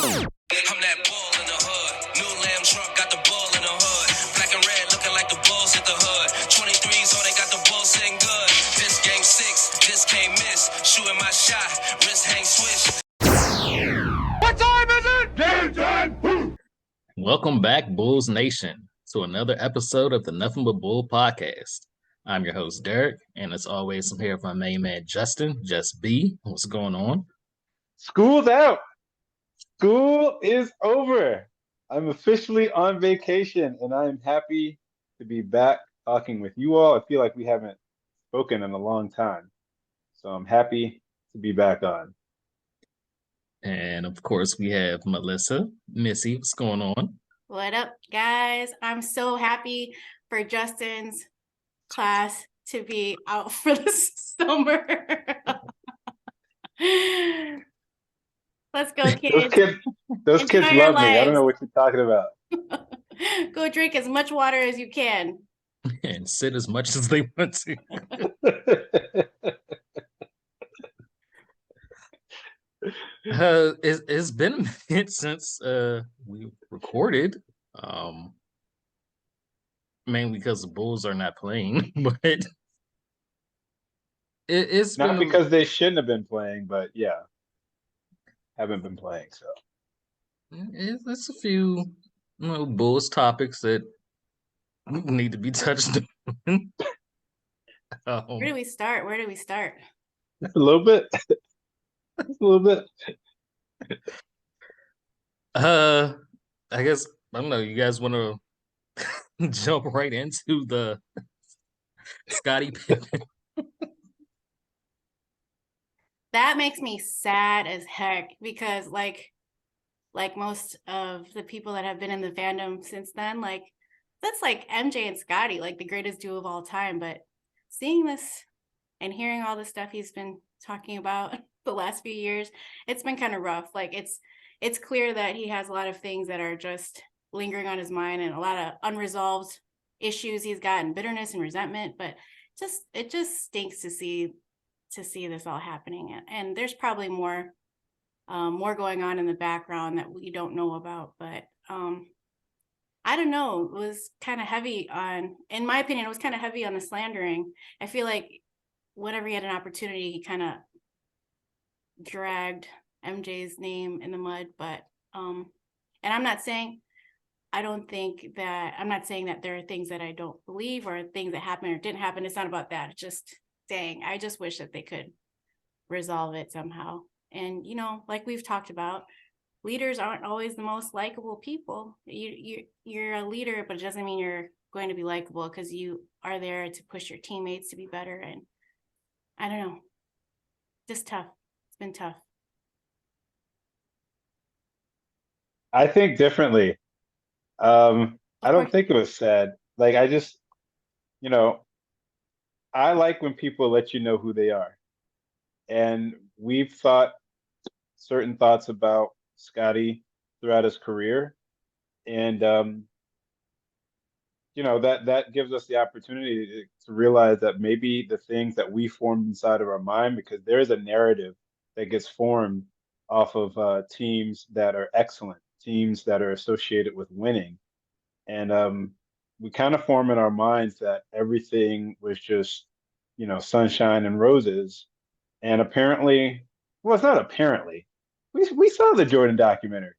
I'm that bull in the hood. New lamb truck got the bull in the hood. Black and red looking like the bulls hit the hood. 23s, oh, they got the bull sitting good. This game 6, this can't miss. Shooting my shot, wrist hang swish. What time is it? Game time! Welcome back, Bulls Nation, to another episode of the Nothing But Bull podcast. I'm your host, Derek, and as always, I'm here with my main man, Justin, Just B. What's going on? School's out. School is over. I'm officially on vacation, and I am happy to be back talking with you all. I feel like we haven't spoken in a long time, so I'm happy to be back on. And of course, we have Melissa, Missy. What's going on? What up, guys? I'm so happy for Justin's class to be out for the summer. Let's go, kids. Those kids Enjoy your love me. I don't know lives. what you're talking about. Go drink as much water as you can. And sit as much as they want to. It's been a minute since we recorded. Mainly because the Bulls are not playing, but it's Not been because they shouldn't have been playing, but yeah, haven't been playing. So it's a few Bulls topics that need to be touched on. Where do we start? a little bit, a little bit. I guess I don't know. You guys want to jump right into the Scottie Pippen? That makes me sad as heck because like most of the people that have been in the fandom since then, like that's like MJ and Scottie, like the greatest duo of all time. But seeing this and hearing all the stuff he's been talking about the last few years, it's been kind of rough. Like it's clear that he has a lot of things that are just lingering on his mind and a lot of unresolved issues he's got and bitterness and resentment. But it just stinks to see this all happening. And there's probably more going on in the background that we don't know about. But I don't know. It was kind of heavy in my opinion, it was kind of heavy on the slandering. I feel like whenever he had an opportunity, he kind of dragged MJ's name in the mud. But and I'm not saying that there are things that I don't believe or things that happened or didn't happen. It's not about that. It's just saying I just wish that they could resolve it somehow. And like we've talked about, leaders aren't always the most likable people. You're a leader, but it doesn't mean you're going to be likable because you are there to push your teammates to be better. And I don't know, just tough. It's been tough. I think differently. I don't think it was sad. Like I just, I like when people let you know who they are. And we've thought certain thoughts about Scottie throughout his career. And that gives us the opportunity to realize that maybe the things that we formed inside of our mind, because there is a narrative that gets formed off of teams that are excellent, teams that are associated with winning. And we kind of form in our minds that everything was just, sunshine and roses. And apparently, well, it's not apparently. We saw the Jordan documentary.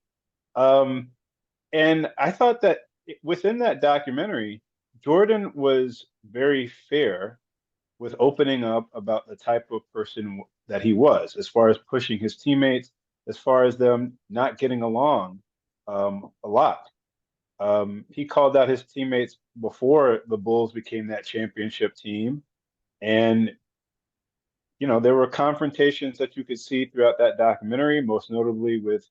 And I thought that within that documentary, Jordan was very fair with opening up about the type of person that he was, as far as pushing his teammates, as far as them not getting along a lot. He called out his teammates before the Bulls became that championship team. And, there were confrontations that you could see throughout that documentary, most notably with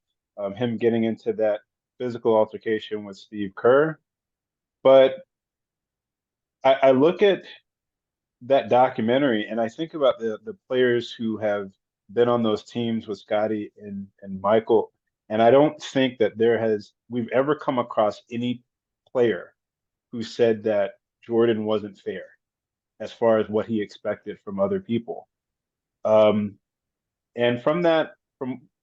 him getting into that physical altercation with Steve Kerr. But I look at that documentary and I think about the players who have been on those teams with Scottie and Michael. And I don't think that we've ever come across any player who said that Jordan wasn't fair as far as what he expected from other people. And from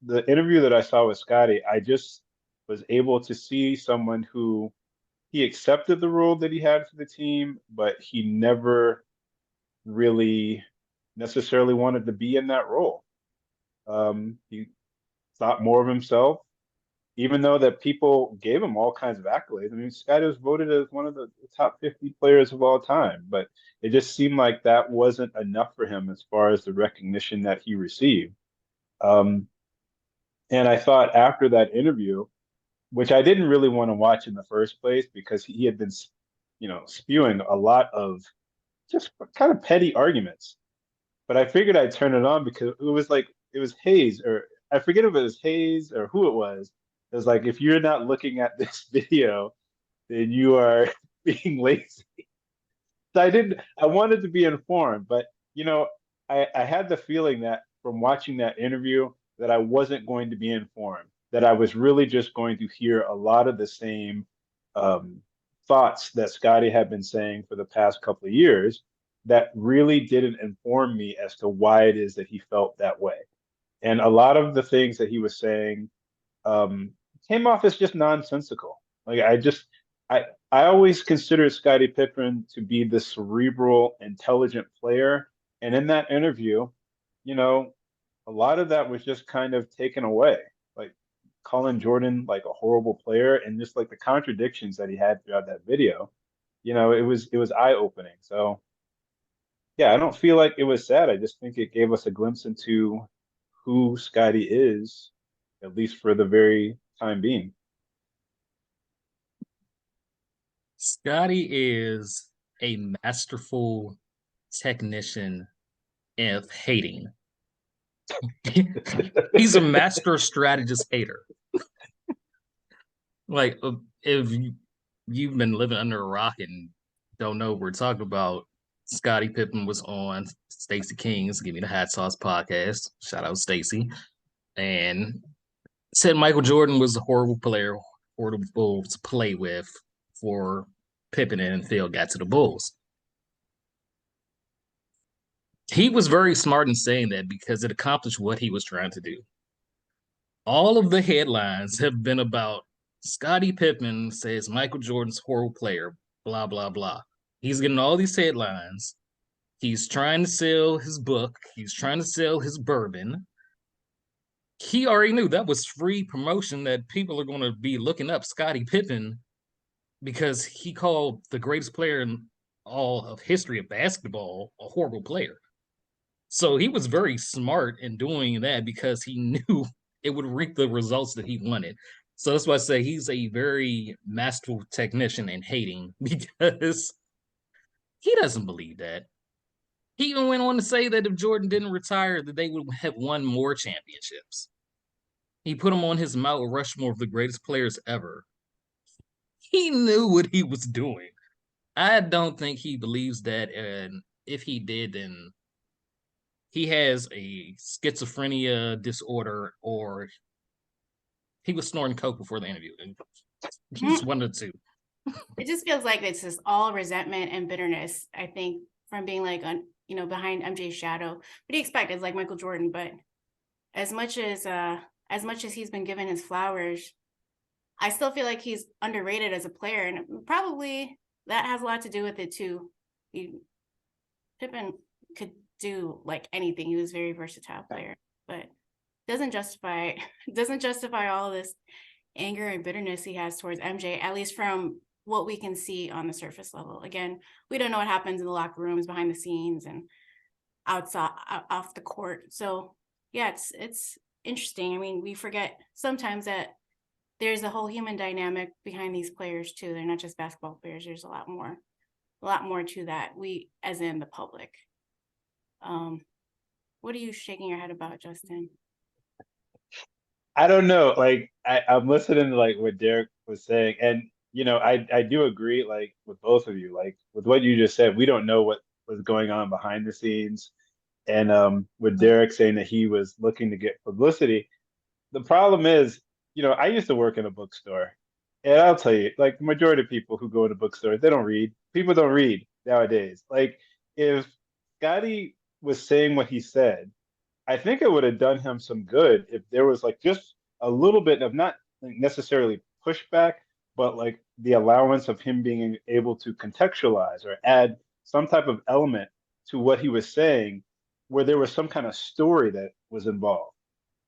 the interview that I saw with Scotty, I just was able to see someone who he accepted the role that he had for the team, but he never really necessarily wanted to be in that role. He thought more of himself, even though that people gave him all kinds of accolades. I mean, Scotty was voted as one of the top 50 players of all time, but it just seemed like that wasn't enough for him as far as the recognition that he received. Um, and I thought after that interview, which I didn't really want to watch in the first place because he had been, spewing a lot of just kind of petty arguments. But I figured I'd turn it on because it was Hayes, or I forget if it was Hayes or who it was. It was like, if you're not looking at this video, then you are being lazy. So I wanted to be informed, but I had the feeling that from watching that interview that I wasn't going to be informed, that I was really just going to hear a lot of the same um, thoughts that Scotty had been saying for the past couple of years that really didn't inform me as to why it is that he felt that way. And a lot of the things that he was saying um, came off as just nonsensical. Like I always considered Scottie Pippen to be the cerebral, intelligent player, and in that interview, you know, a lot of that was just kind of taken away. Like calling Jordan like a horrible player, and just like the contradictions that he had throughout that video. It was eye opening. So yeah, I don't feel like it was sad. I just think it gave us a glimpse into who Scotty is, at least for the very time being. Scotty is a masterful technician of hating. He's a master strategist hater. Like, if you've been living under a rock and don't know what we're talking about, Scottie Pippen was on Stacey King's Give Me the Hot Sauce podcast. Shout out Stacey. And said Michael Jordan was a horrible player, horrible to play with for Pippen and Phil got to the Bulls. He was very smart in saying that because it accomplished what he was trying to do. All of the headlines have been about Scottie Pippen says Michael Jordan's a horrible player, blah, blah, blah. He's getting all these headlines. He's trying to sell his book. He's trying to sell his bourbon. He already knew that was free promotion, that people are going to be looking up Scottie Pippen because he called the greatest player in all of history of basketball a horrible player. So he was very smart in doing that because he knew it would reap the results that he wanted. So that's why I say he's a very masterful technician in hating because he doesn't believe that. He even went on to say that if Jordan didn't retire, that they would have won more championships. He put him on his Mount Rushmore of the greatest players ever. He knew what he was doing. I don't think he believes that, and if he did, then he has a schizophrenia disorder, or he was snorting coke before the interview. He's one of the two. It just feels like it's just all resentment and bitterness, I think, from being like behind MJ's shadow. What do you expect? It's like Michael Jordan, but as much as he's been given his flowers, I still feel like he's underrated as a player, and probably that has a lot to do with it too. Pippen could do like anything. He was a very versatile player, but doesn't justify all of this anger and bitterness he has towards MJ, at least from what we can see on the surface level. Again, we don't know what happens in the locker rooms, behind the scenes, and outside off the court. So yeah, it's interesting. I mean, we forget sometimes that there's a whole human dynamic behind these players too. They're not just basketball players. There's a lot more to that. We, as in the public. What are you shaking your head about, Justin? I don't know. Like I'm listening to like what Derek was saying, and I do agree like with both of you. Like with what you just said, we don't know what was going on behind the scenes, and with Derek saying that he was looking to get publicity. The problem is, I used to work in a bookstore, and I'll tell you, like the majority of people who go to bookstores, they don't read. People don't read nowadays. Like if Scotty was saying what he said, I think it would have done him some good if there was like just a little bit of not necessarily pushback, but like the allowance of him being able to contextualize or add some type of element to what he was saying, where there was some kind of story that was involved.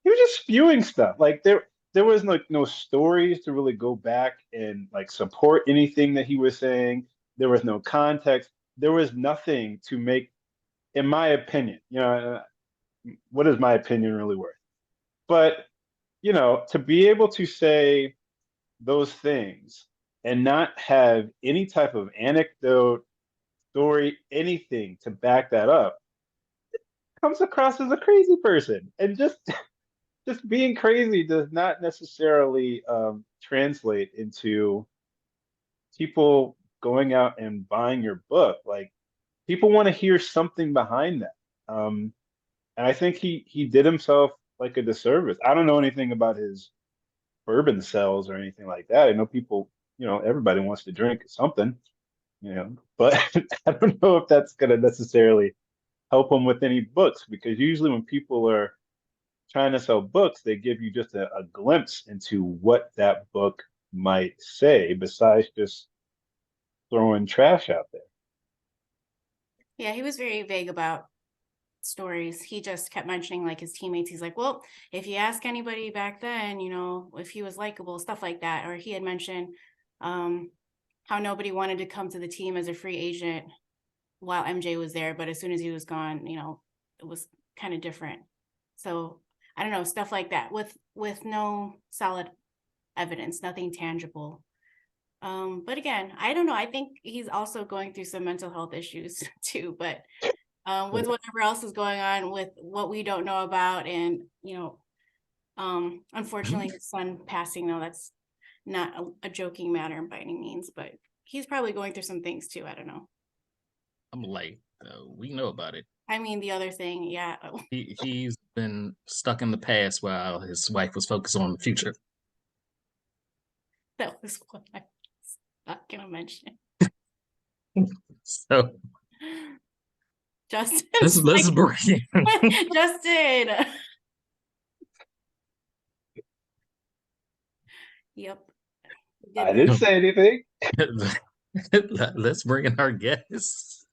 He was just spewing stuff. Like there was like no stories to really go back and like support anything that he was saying. There was no context. There was nothing to make, in my opinion, what is my opinion really worth? But, to be able to say those things and not have any type of anecdote, story, anything to back that up comes across as a crazy person. And just being crazy does not necessarily translate into people going out and buying your book. Like people want to hear something behind that. And I think he did himself like a disservice. I don't know anything about his bourbon sales or anything like that. I know people, everybody wants to drink something, but I don't know if that's going to necessarily help him with any books, because usually when people are trying to sell books, they give you just a glimpse into what that book might say, besides just throwing trash out there. Yeah, he was very vague about stories. He just kept mentioning like his teammates. He's like, well, if you ask anybody back then, if he was likable, stuff like that. Or he had mentioned how nobody wanted to come to the team as a free agent while MJ was there, but as soon as he was gone, it was kind of different. So I don't know, stuff like that with no solid evidence, nothing tangible. But again, I don't know. I think he's also going through some mental health issues too, but with whatever else is going on with what we don't know about, and unfortunately his son passing, though, that's not a joking matter by any means, but he's probably going through some things too. I don't know. I'm like, we know about it. I mean, the other thing, yeah. He's been stuck in the past while his wife was focused on the future. That was what I was not gonna mention. So Justin, let's bring Justin. Yep. I didn't say anything. Let's bring in our guests.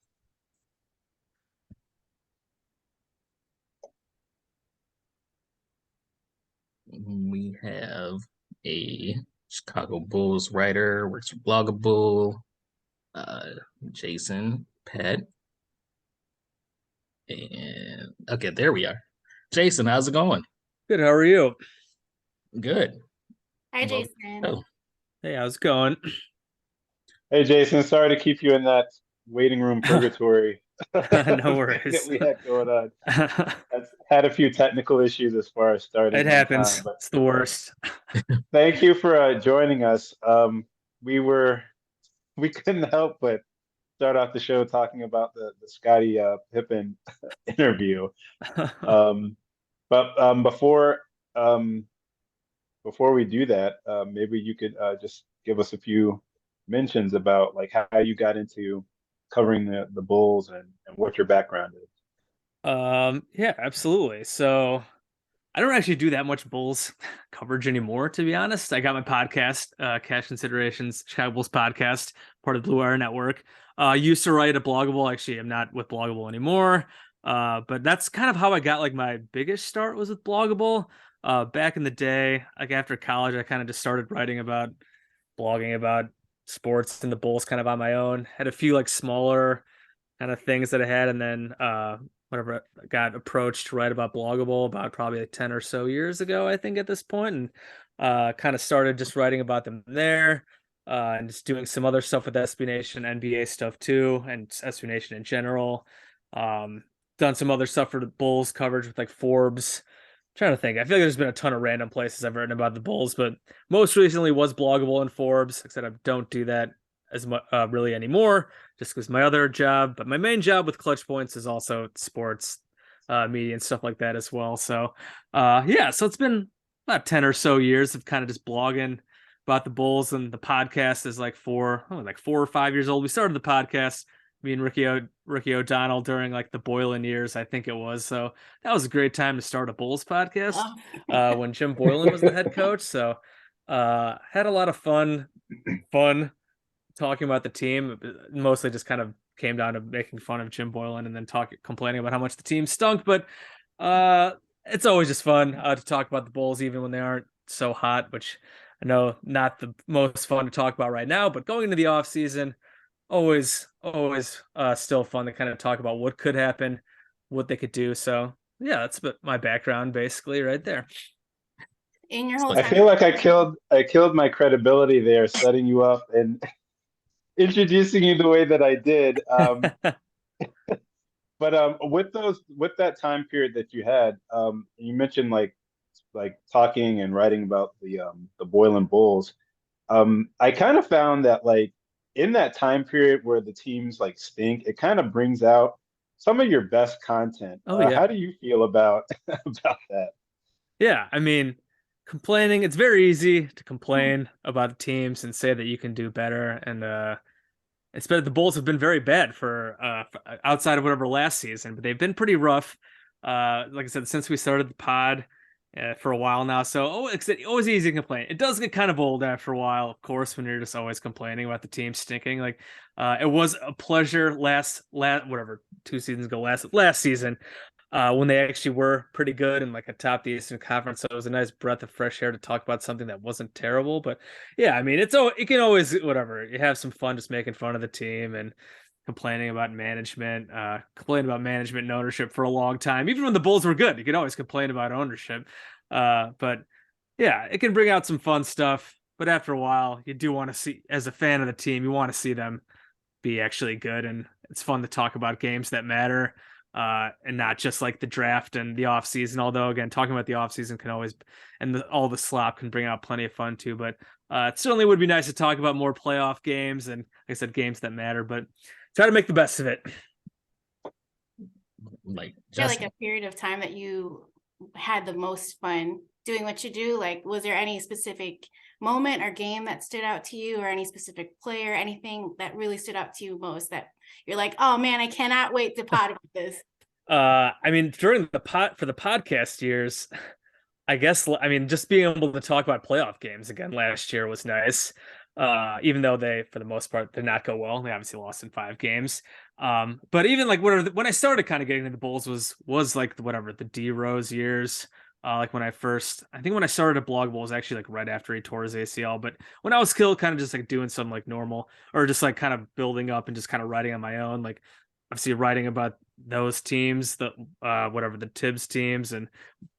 We have a Chicago Bulls writer, works for Bloggable, Jason Pett. And okay, there we are. Jason, how's it going? Good. How are you? Hi, Good. Well, Jason. oh, Hey, how's it going? Hey, Jason, sorry to keep you in that waiting room purgatory. No worries. That we had going on. That's had a few technical issues as far as starting. It happens. Time, but It's the worst. thank you for joining us. We couldn't help but start off the show talking about the Scottie Pippen interview. But before we do that, maybe you could just give us a few mentions about like how you got into covering the Bulls and what your background is. Yeah, absolutely. So I don't actually do that much Bulls coverage anymore, to be honest. I got my podcast, Cash Considerations, Chicago Bulls podcast, part of the Blue Wire Network. Used to write at Bloggable. Actually, I'm not with Bloggable anymore. But that's kind of how I got like my biggest start was with Bloggable. Back in the day, like after college, I kind of just started blogging about sports and the Bulls kind of on my own. Had a few like smaller kind of things that I had, and then whenever I got approached to write about Bloggable about probably like 10 or so years ago, I think at this point, and kind of started just writing about them there, and just doing some other stuff with SB Nation, NBA stuff too, and SB Nation in general. Done some other stuff for the Bulls coverage with like Forbes. Trying to think. I feel like there's been a ton of random places I've written about the Bulls, but most recently was Bloggable and Forbes. Except I don't do that as much really anymore, just because my other job. But my main job with Clutch Points is also sports media and stuff like that as well. So yeah, so it's been about 10 or so years of kind of just blogging about the Bulls, and the podcast is like 4 or 5 years old. We started the podcast me and Ricky O'Donnell during like the Boylan years, I think it was. So that was a great time to start a Bulls podcast Oh. when Jim Boylan was the head coach. So had a lot of fun talking about the team. Mostly just kind of came down to making fun of Jim Boylan and then complaining about how much the team stunk. But it's always just fun to talk about the Bulls, even when they aren't so hot, which I know not the most fun to talk about right now, but going into the off season, always still fun to kind of talk about what could happen, what they could do. So yeah, that's my background basically right there. In your whole I time. feel like I killed my credibility there, setting you up and introducing you the way that I did. But with that time period that you had, you mentioned like talking and writing about the Boylan Bulls. I kind of found that like in that time period where the teams like stink, it kind of brings out some of your best content. Oh yeah. How do you feel about about that? Yeah, I mean, complaining, it's very easy to complain about the teams and say that you can do better. And it's been, the Bulls have been very bad for outside of whatever last season, but they've been pretty rough. Like I said, since we started the pod for a while now. So it's always easy to complain. It does get kind of old after a while, of course, when you're just always complaining about the team stinking. Like it was a pleasure last whatever 2 seasons ago, last season. When they actually were pretty good and like atop the Eastern Conference. So it was a nice breath of fresh air to talk about something that wasn't terrible. But yeah, I mean, it can always, whatever, you have some fun just making fun of the team and complaining about management, complaining about management and ownership for a long time. Even when the Bulls were good, you could always complain about ownership. But yeah, it can bring out some fun stuff. But after a while, you do want to see, as a fan of the team, you want to see them be actually good. And it's fun to talk about games that matter. And not just like the draft and the off season. Although again, talking about the off season can always, and all the slop can bring out plenty of fun too. But it certainly would be nice to talk about more playoff games and, like I said, games that matter. But try to make the best of it. Like, Like a period of time that you had the most fun doing what you do. Like, was there any specific moment or game that stood out to you, or any specific player, anything that really stood out to you most that you're like, oh man, I cannot wait to pod about this? I mean, during the podcast years, I guess, I mean, just being able to talk about playoff games again last year was nice. Even though they, for the most part, did not go well. They obviously lost in 5 games. But even like when I started kind of getting into the Bulls was like the D Rose years. Like when I started a blog was actually like right after he tore his ACL. But when I was still kind of just like doing something like normal, or just like kind of building up and just kind of writing on my own, like obviously writing about those teams, the Tibbs teams, and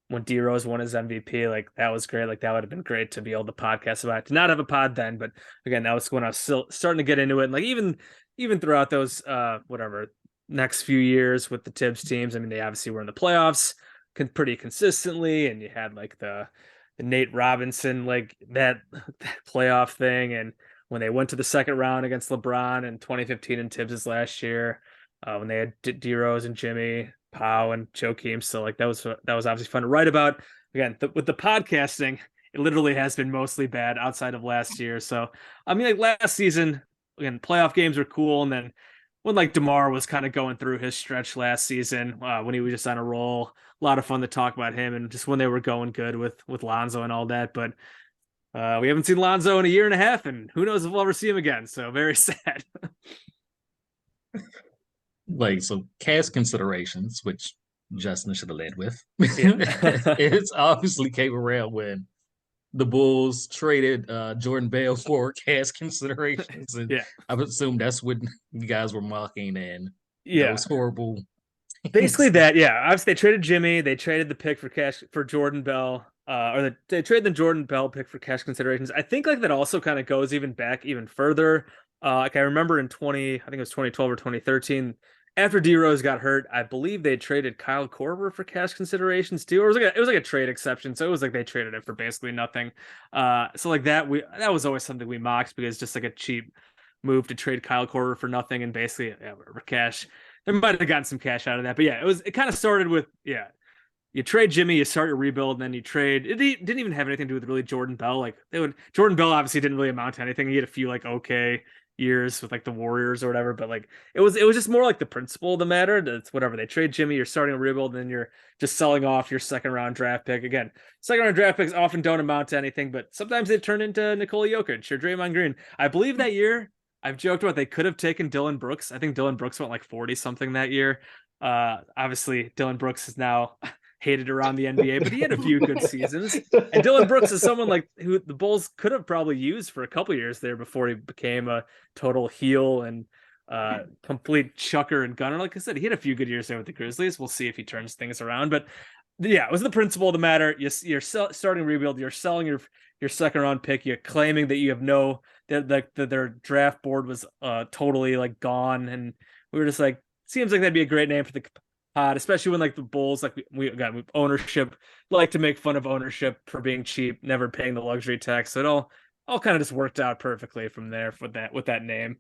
when D Rose won his MVP, like that was great. Like that would have been great to be able to podcast about it. To not have a pod then, but again, that was when I was still starting to get into it. And like even throughout those next few years with the Tibbs teams, I mean, they obviously were in the playoffs pretty consistently, and you had like the Nate Robinson, like that playoff thing, and when they went to the second round against LeBron in 2015 and Tibbs' last year, when they had D Rose and Jimmy, Pau and Joakim. So like that was obviously fun to write about. Again, with the podcasting, it literally has been mostly bad outside of last year. So I mean, like last season, again, playoff games were cool, and then when like DeMar was kind of going through his stretch last season, when he was just on a roll, a lot of fun to talk about him, and just when they were going good with Lonzo and all that. But we haven't seen Lonzo in a year and a half, and who knows if we'll ever see him again. So very sad. Like, so cast considerations, which Justin should have led with. Yeah. It's obviously came around when the Bulls traded Jordan Bell for cast considerations. And Yeah. I would assume that's what you guys were mocking, and Yeah. those horrible. Basically that, yeah. Obviously, they traded Jimmy. They traded the pick for Jordan Bell, they traded the Jordan Bell pick for cash considerations. I think like that also kind of goes even further. Like I remember in I think it was 2012 or 2013, after D Rose got hurt, I believe they traded Kyle Korver for cash considerations too. Or it was like a trade exception, so it was like they traded it for basically nothing. So like that was always something we mocked, because just like a cheap move to trade Kyle Korver for nothing and basically whatever cash. There might have gotten some cash out of that, but yeah, it kind of started with you trade Jimmy, you start your rebuild, and then you trade. It didn't even have anything to do with really Jordan Bell. Like Jordan Bell obviously didn't really amount to anything. He had a few like okay years with like the Warriors or whatever, but like it was just more like the principle of the matter. That's whatever they trade Jimmy, you're starting a rebuild, and then you're just selling off your second round draft pick. Again, second round draft picks often don't amount to anything, but sometimes they turn into Nikola Jokic or Draymond Green. I believe that year I've joked about they could have taken Dylan Brooks. I think Dylan Brooks went like 40 something that year. Obviously Dylan Brooks is now hated around the NBA, but he had a few good seasons. And Dylan Brooks is someone like who the Bulls could have probably used for a couple years there before he became a total heel and complete chucker and gunner. Like I said, he had a few good years there with the Grizzlies. We'll see if he turns things around. But yeah, it was the principle of the matter. You're starting rebuild. You're selling your second round pick. You're claiming that you have that their draft board was totally like gone. And we were just like, seems like that'd be a great name for the pod, especially when like the Bulls, like we got ownership, like to make fun of ownership for being cheap, never paying the luxury tax. So it all kind of just worked out perfectly from there with that name.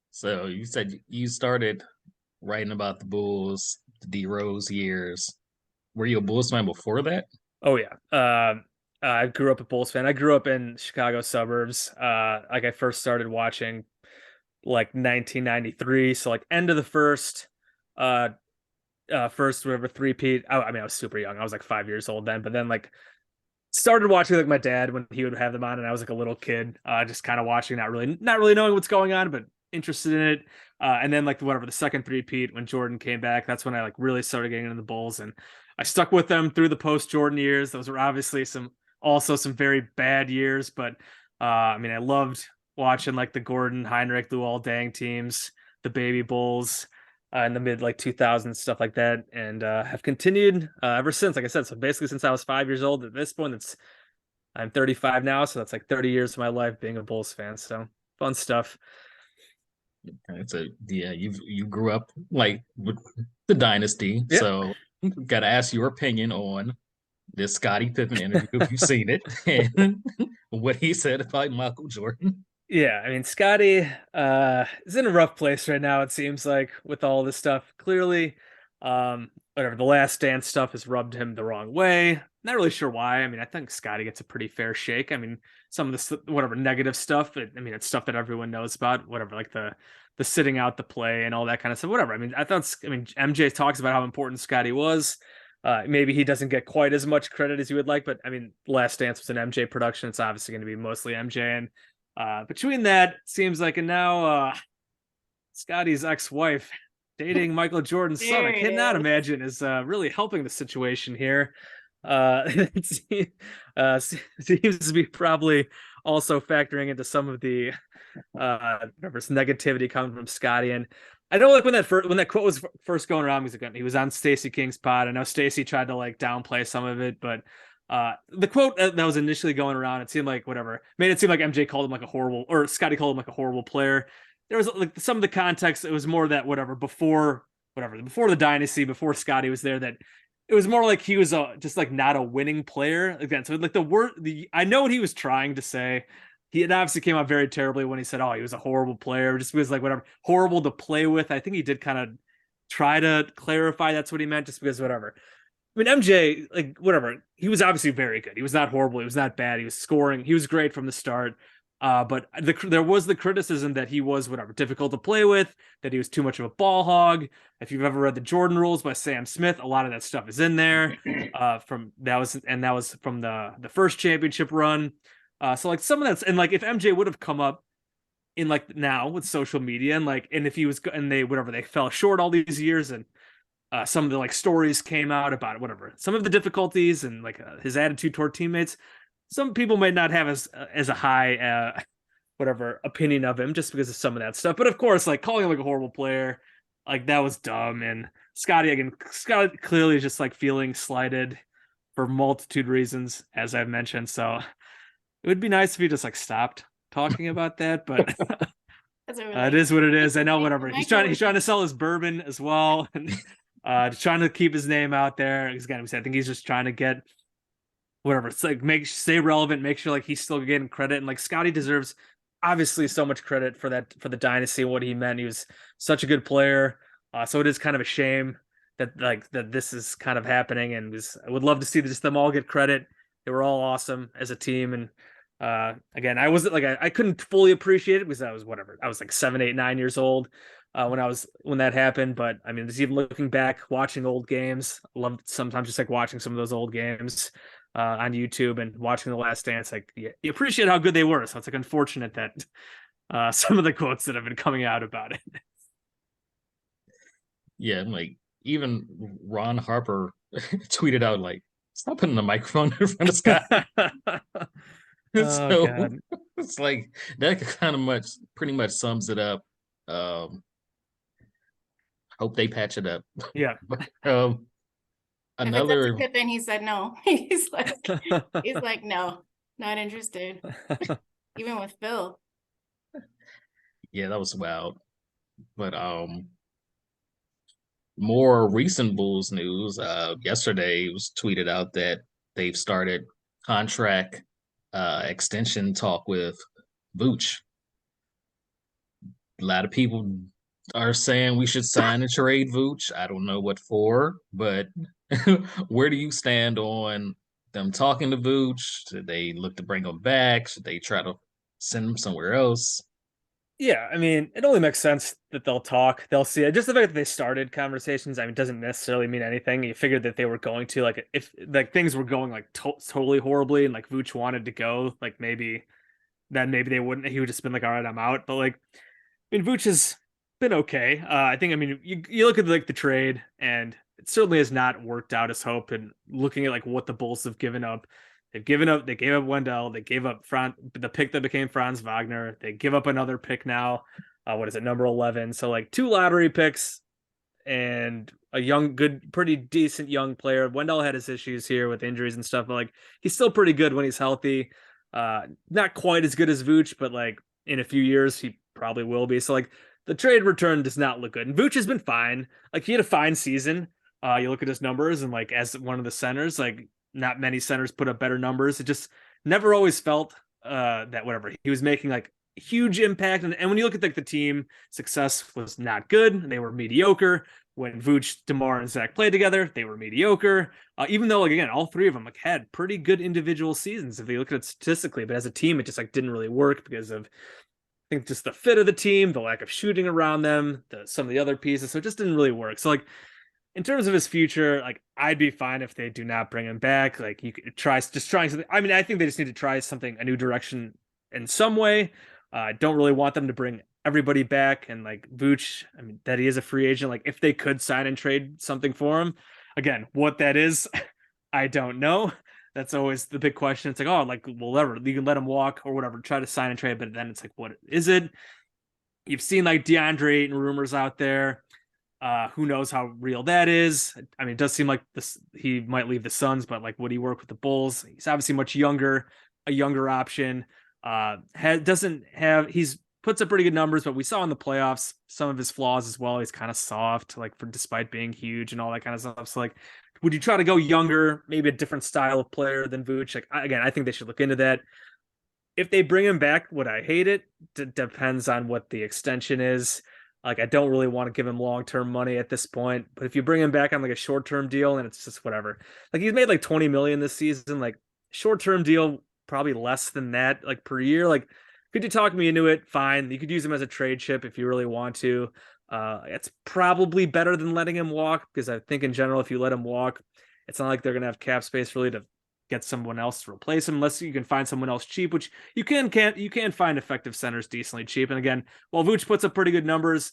So you said you started writing about the Bulls, the D Rose years. Were you a Bulls fan before that? Oh yeah. I grew up a Bulls fan. I grew up in Chicago suburbs. Like I first started watching like 1993, so like end of the first whatever three-peat. I mean, I was super young. I was like 5 years old then, but then like started watching like my dad when he would have them on, and I was like a little kid, just kind of watching, not really knowing what's going on, but interested in it. And then like whatever the second three-peat when Jordan came back, that's when I like really started getting into the Bulls, and I stuck with them through the post-Jordan years. Those were obviously some very bad years, but I mean, I loved watching like the Gordon, Heinrich, Luol Deng teams, the Baby Bulls in the mid like 2000s, stuff like that, and have continued ever since. Like I said, so basically since I was 5 years old. At this point, I'm 35 now, so that's like 30 years of my life being a Bulls fan. So fun stuff. So yeah, you grew up like with the dynasty. Yeah. So got to ask your opinion on this Scottie Pippen interview if you've seen it and what he said about Michael Jordan. Yeah, I mean, Scottie is in a rough place right now, it seems like, with all this stuff. Clearly, whatever, the Last Dance stuff has rubbed him the wrong way. Not really sure why. I mean, I think Scottie gets a pretty fair shake. I mean, some of this, whatever, negative stuff, it's stuff that everyone knows about, whatever, like the sitting out the play and all that kind of stuff, whatever. I mean, MJ talks about how important Scottie was. Maybe he doesn't get quite as much credit as you would like, but I mean, Last Dance was an MJ production. It's obviously going to be mostly MJ, and between that, seems like, and now Scottie's ex-wife dating Michael Jordan's son, I cannot imagine is really helping the situation here. It seems to be probably also factoring into some of the negativity coming from Scottie. And I know, like when that quote was first going around, he was on Stacey King's pod. I know Stacey tried to like downplay some of it, but the quote that was initially going around, it seemed like made it seem like MJ called him like a horrible, or Scottie called him like a horrible player. There was like some of the context. It was more that before the dynasty, before Scottie was there, that it was more like he was just like not a winning player again. So like I know what he was trying to say. It obviously came out very terribly when he said, "Oh, he was a horrible player," just because like horrible to play with. I think he did kind of try to clarify that's what he meant, just because whatever. I mean, MJ, like, whatever, he was obviously very good. He was not horrible. He was not bad. He was scoring. He was great from the start. But there was the criticism that he was, difficult to play with, that he was too much of a ball hog. If you've ever read the Jordan Rules by Sam Smith, a lot of that stuff is in there. That was from the first championship run. So like some of that's, and like if MJ would have come up in like now with social media and if he was, and they fell short all these years, and some of the like stories came out about some of the difficulties and like his attitude toward teammates. Some people might not have as a high opinion of him just because of some of that stuff. But of course, like calling him like a horrible player, like that was dumb. And Scottie clearly is just like feeling slighted for multitude reasons, as I've mentioned. So it would be nice if he just like stopped talking about that, but it is what it is. I know, he's trying to sell his bourbon as well, and trying to keep his name out there. Again, I think he's just trying to get it's like stay relevant, make sure like he's still getting credit. And like Scottie deserves obviously so much credit for the dynasty and what he meant. He was such a good player. So it is kind of a shame that this is kind of happening, and I would love to see just them all get credit. They were all awesome as a team, and Again, I wasn't like I couldn't fully appreciate it because I was whatever. I was like 7, 8, 9 years old when that happened. But I mean, just even looking back, watching old games, I love sometimes just like watching some of those old games on YouTube and watching The Last Dance. Like you appreciate how good they were. So it's like unfortunate that some of the quotes that have been coming out about it. Yeah, like even Ron Harper tweeted out like, "Stop putting the microphone in front of Scott." So God. it's like that kind of pretty much sums it up. Hope they patch it up. Yeah. If it's up Another to Pippen, he said no. He's like, no, not interested. Even with Phil. yeah, that was wild. But more recent Bulls news. Yesterday it was tweeted out that they've started contract extension talk with Vooch. A lot of people are saying we should sign and trade Vooch. I don't know what for, but where do you stand on them talking to Vooch? Should they look to bring him back? Should they try to send him somewhere else? Yeah, I mean, it only makes sense that they'll talk. They'll see it. Just the fact that they started conversations, I mean, doesn't necessarily mean anything. You figured that they were going to, like, if like things were going like totally horribly and like Vooch wanted to go, like maybe they wouldn't. He would just been like, all right, I'm out. But like, I mean, Vooch has been okay. I think, I mean, you look at like the trade, and it certainly has not worked out as hoped. And looking at like what the Bulls have given up, they gave up Wendell, they gave up the pick that became Franz Wagner. They give up another pick now. What is it, number 11? So like 2 lottery picks and a young, good, pretty decent young player. Wendell had his issues here with injuries and stuff, but like he's still pretty good when he's healthy. Not quite as good as Vooch, but like in a few years he probably will be. So like the trade return does not look good. And Vooch has been fine. Like he had a fine season. You look at his numbers, and like as one of the centers, like not many centers put up better numbers. It just never always felt that whatever he was making like huge impact. And when you look at like the team, success was not good. They were mediocre. When Vooch, DeMar, and Zach played together, they were mediocre. Even though, like again, all three of them like had pretty good individual seasons if you look at it statistically, but as a team, it just like didn't really work because of I think just the fit of the team, the lack of shooting around them, some of the other pieces. So it just didn't really work. So like in terms of his future, like I'd be fine if they do not bring him back. Like you could trying something. I mean, I think they just need to try something, a new direction in some way. I don't really want them to bring everybody back. And like Vooch, I mean, that he is a free agent. Like if they could sign and trade something for him, again, what that is, I don't know. That's always the big question. It's like, oh, like whatever, you can let him walk or whatever, try to sign and trade. But then it's like, what is it? You've seen like DeAndre Ayton rumors out there. Who knows how real that is? I mean, it does seem like he might leave the Suns, but like, would he work with the Bulls? He's obviously much younger, a younger option. He's puts up pretty good numbers, but we saw in the playoffs some of his flaws as well. He's kind of soft, like despite being huge and all that kind of stuff. So like, would you try to go younger, maybe a different style of player than Vooch? Like again, I think they should look into that. If they bring him back, would I hate it? Depends on what the extension is. Like, I don't really want to give him long-term money at this point, but if you bring him back on like a short-term deal and it's just whatever, like he's made like 20 million this season, like short-term deal, probably less than that, like per year. Like, could you talk me into it? Fine. You could use him as a trade chip if you really want to. It's probably better than letting him walk because I think in general, if you let him walk, it's not like they're going to have cap space really to get someone else to replace him unless you can find someone else cheap, which you can find effective centers decently cheap. And again, while Vooch puts up pretty good numbers,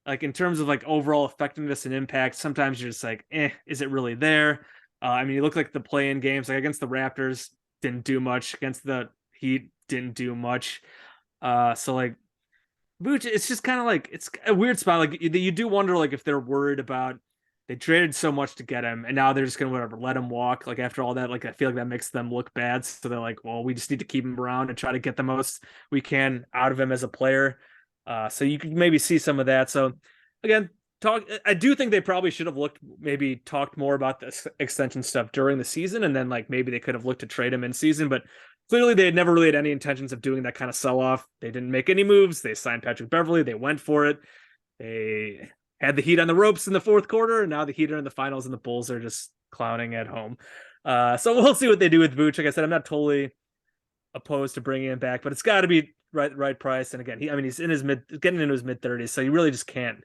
like in terms of like overall effectiveness and impact, sometimes you're just like, is it really there? I mean, you look like the play-in games, like against the Raptors, didn't do much. Against the Heat, didn't do much. So like Vooch, it's just kind of like, it's a weird spot. Like you do wonder like if they're worried about, they traded so much to get him, and now they're just gonna whatever let him walk. Like after all that, like I feel like that makes them look bad. So they're like, well, we just need to keep him around and try to get the most we can out of him as a player. So you could maybe see some of that. So again, I do think they probably should have talked more about this extension stuff during the season, and then like maybe they could have looked to trade him in season, but clearly they had never really had any intentions of doing that kind of sell off. They didn't make any moves. They signed Patrick Beverley. They went for it. They had the Heat on the ropes in the fourth quarter, and now the Heat are in the finals, and the Bulls are just clowning at home. So we'll see what they do with Vooch. Like I said, I'm not totally opposed to bringing him back, but it's got to be right price. And again, he's getting into his mid 30s, so you really just can't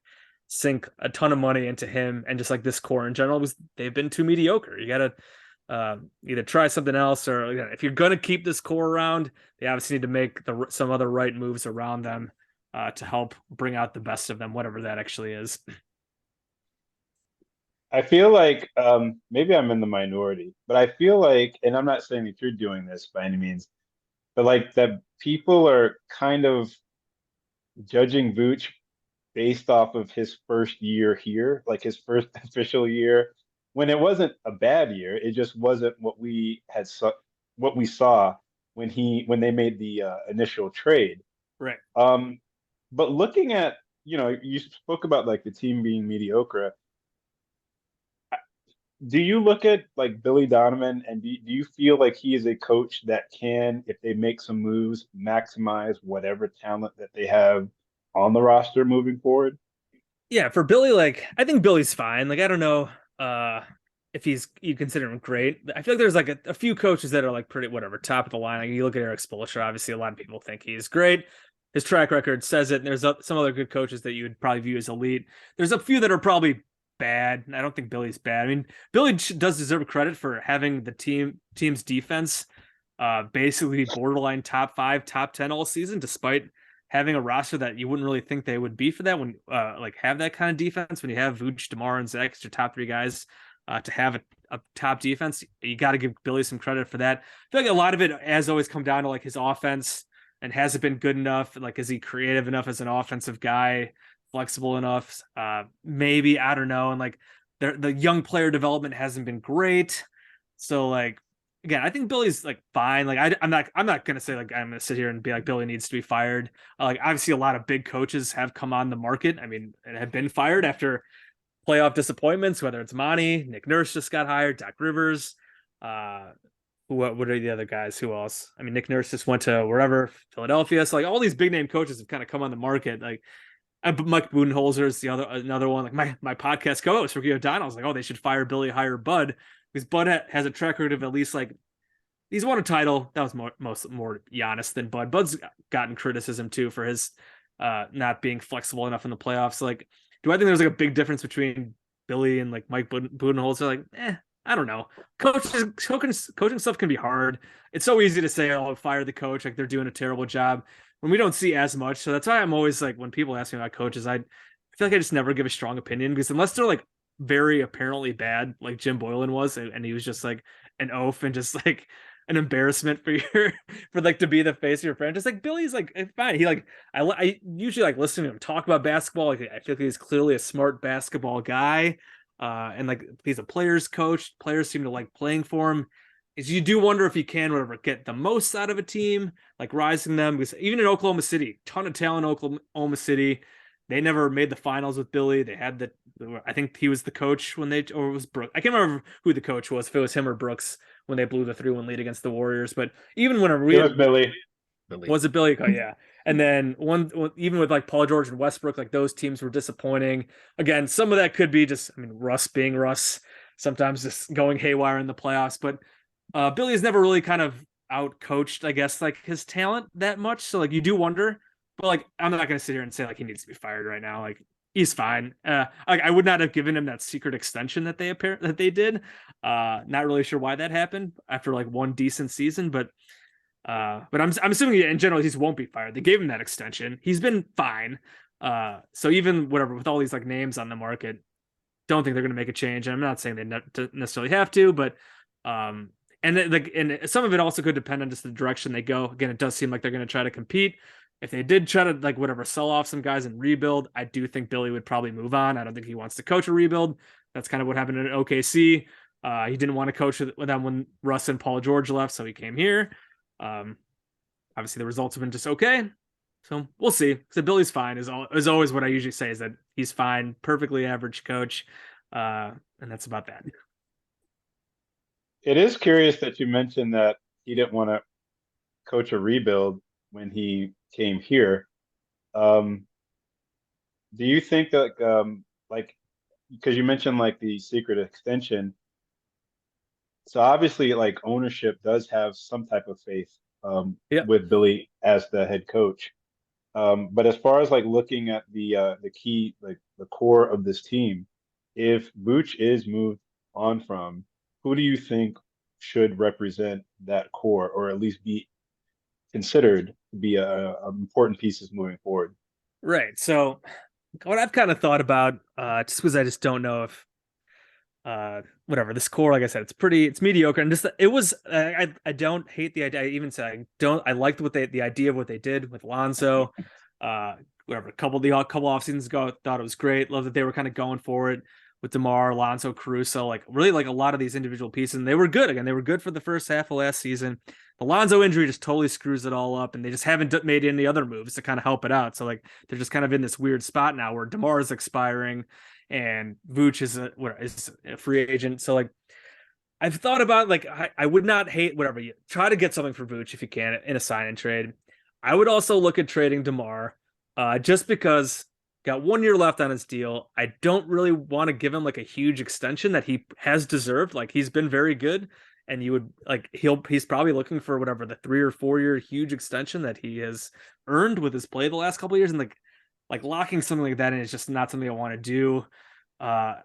sink a ton of money into him and just like this core in general because they've been too mediocre. You got to either try something else or if you're going to keep this core around, they obviously need to make some other right moves around them to help bring out the best of them, whatever that actually is. I feel like maybe I'm in the minority, but I feel like, and I'm not saying that you're doing this by any means, but like that people are kind of judging Vooch based off of his first year here, like his first official year, when it wasn't a bad year. It just wasn't what we what we saw when they made the initial trade. Right. But looking at, you spoke about like the team being mediocre. Do you look at like Billy Donovan and do you feel like he is a coach that can, if they make some moves, maximize whatever talent that they have on the roster moving forward? Yeah, for Billy, like I think Billy's fine. Like I don't know if you consider him great. I feel like there's like a few coaches that are like pretty whatever top of the line. Like you look at Eric Spoelstra, obviously a lot of people think he's great. His track record says it. And there's some other good coaches that you would probably view as elite. There's a few that are probably bad. I don't think Billy's bad. I mean, Billy does deserve credit for having the team's defense basically borderline top 5, top 10 all season, despite having a roster that you wouldn't really think they would be for that when like have that kind of defense. When you have Vooch, DeMar, and Zach, your top 3 guys, to have a top defense, you got to give Billy some credit for that. I feel like a lot of it has always come down to like his offense and has it been good enough? Like, is he creative enough as an offensive guy? Flexible enough? Maybe, I don't know. And like the young player development hasn't been great. So like, again, I think Billy's like fine. Like I'm not gonna say like I'm gonna sit here and be like Billy needs to be fired. Like obviously a lot of big coaches have come on the market. I mean, and have been fired after playoff disappointments, whether it's Monty, Nick Nurse just got hired, Doc Rivers. What are the other guys? Who else? I mean, Nick Nurse just went to wherever, Philadelphia. So like all these big name coaches have kind of come on the market. Like Mike Budenholzer is another one. Like my podcast co-host Ricky O'Donnell was like, oh, they should fire Billy, hire Bud, because Bud has a track record of at least like he's won a title. That was more Giannis than Bud. Bud's gotten criticism too for his not being flexible enough in the playoffs. Like, do I think there's like a big difference between Billy and like Mike Budenholzer? Like, I don't know. Coaching stuff can be hard. It's so easy to say, oh, fire the coach, like they're doing a terrible job, when we don't see as much. So that's why I'm always like, when people ask me about coaches, I feel like I just never give a strong opinion, because unless they're like very apparently bad, like Jim Boylan was, and he was just like an oaf and just like an embarrassment for like to be the face of your franchise. Like Billy's like fine. He like I usually like listening to him talk about basketball. Like I feel like he's clearly a smart basketball guy. And like he's a player's coach. Players seem to like playing for him. Is you do wonder if he can get the most out of a team, like rising them. Because even in Oklahoma City, ton of talent in Oklahoma City. They never made the finals with Billy. They had I think he was the coach or it was Brooks. I can't remember who the coach was, if it was him or Brooks, when they blew the 3-1 lead against the Warriors. But even when it was Billy. Was it Billy? Oh, yeah. And then even with like Paul George and Westbrook, like those teams were disappointing. Again, some of that could be just, Russ being Russ, sometimes just going haywire in the playoffs. But Billy has never really kind of out coached, I guess, like his talent that much. So like you do wonder, but like I'm not going to sit here and say like he needs to be fired right now. Like he's fine. I would not have given him that secret extension that they did. Not really sure why that happened after like one decent season, but I'm assuming in general he won't be fired. They gave him that extension. He's been fine. So even whatever, with all these like names on the market, don't think they're going to make a change. And I'm not saying they necessarily have to, but and some of it also could depend on just the direction they go. Again, it does seem like they're going to try to compete. If they did try to like sell off some guys and rebuild, I do think Billy would probably move on. I don't think he wants to coach a rebuild. That's kind of what happened in OKC. He didn't want to coach with them when Russ and Paul George left, so he came here. Obviously the results have been just okay, so we'll see. So Billy's fine is always what I usually say, is that he's fine, perfectly average coach, and that's about that. It is curious that you mentioned that he didn't want to coach a rebuild when he came here. Do you think that like because you mentioned like the secret extension, So obviously, like ownership does have some type of faith Yeah. with Billy as the head coach. But as far as like looking at the key, like the core of this team, if Vooch is moved on from, who do you think should represent that core, or at least be considered to be a important pieces moving forward? Right. So what I've kind of thought about, just because I just don't know if whatever this core, like I said, it's mediocre, and just it was I don't hate the idea. I even say I liked what the idea of what they did with Lonzo. Whatever, a couple off seasons ago, I thought it was great. Love that they were kind of going for it with DeMar, Alonso, Caruso, like really like a lot of these individual pieces, and they were good. Again, they were good for the first half of last season. The Lonzo injury just totally screws it all up, and they just haven't made any other moves to kind of help it out. So like they're just kind of in this weird spot now where DeMar is expiring and Vooch is a free agent. So like I've thought about like I would not hate whatever you try to get something for Vooch if you can in a sign and trade. I would also look at trading DeMar, just because got 1 year left on his deal. I don't really want to give him like a huge extension that he has deserved. Like he's been very good, and you would like he's probably looking for whatever the 3 or 4 year huge extension that he has earned with his play the last couple of years, and like locking something like that in is just not something I want to do.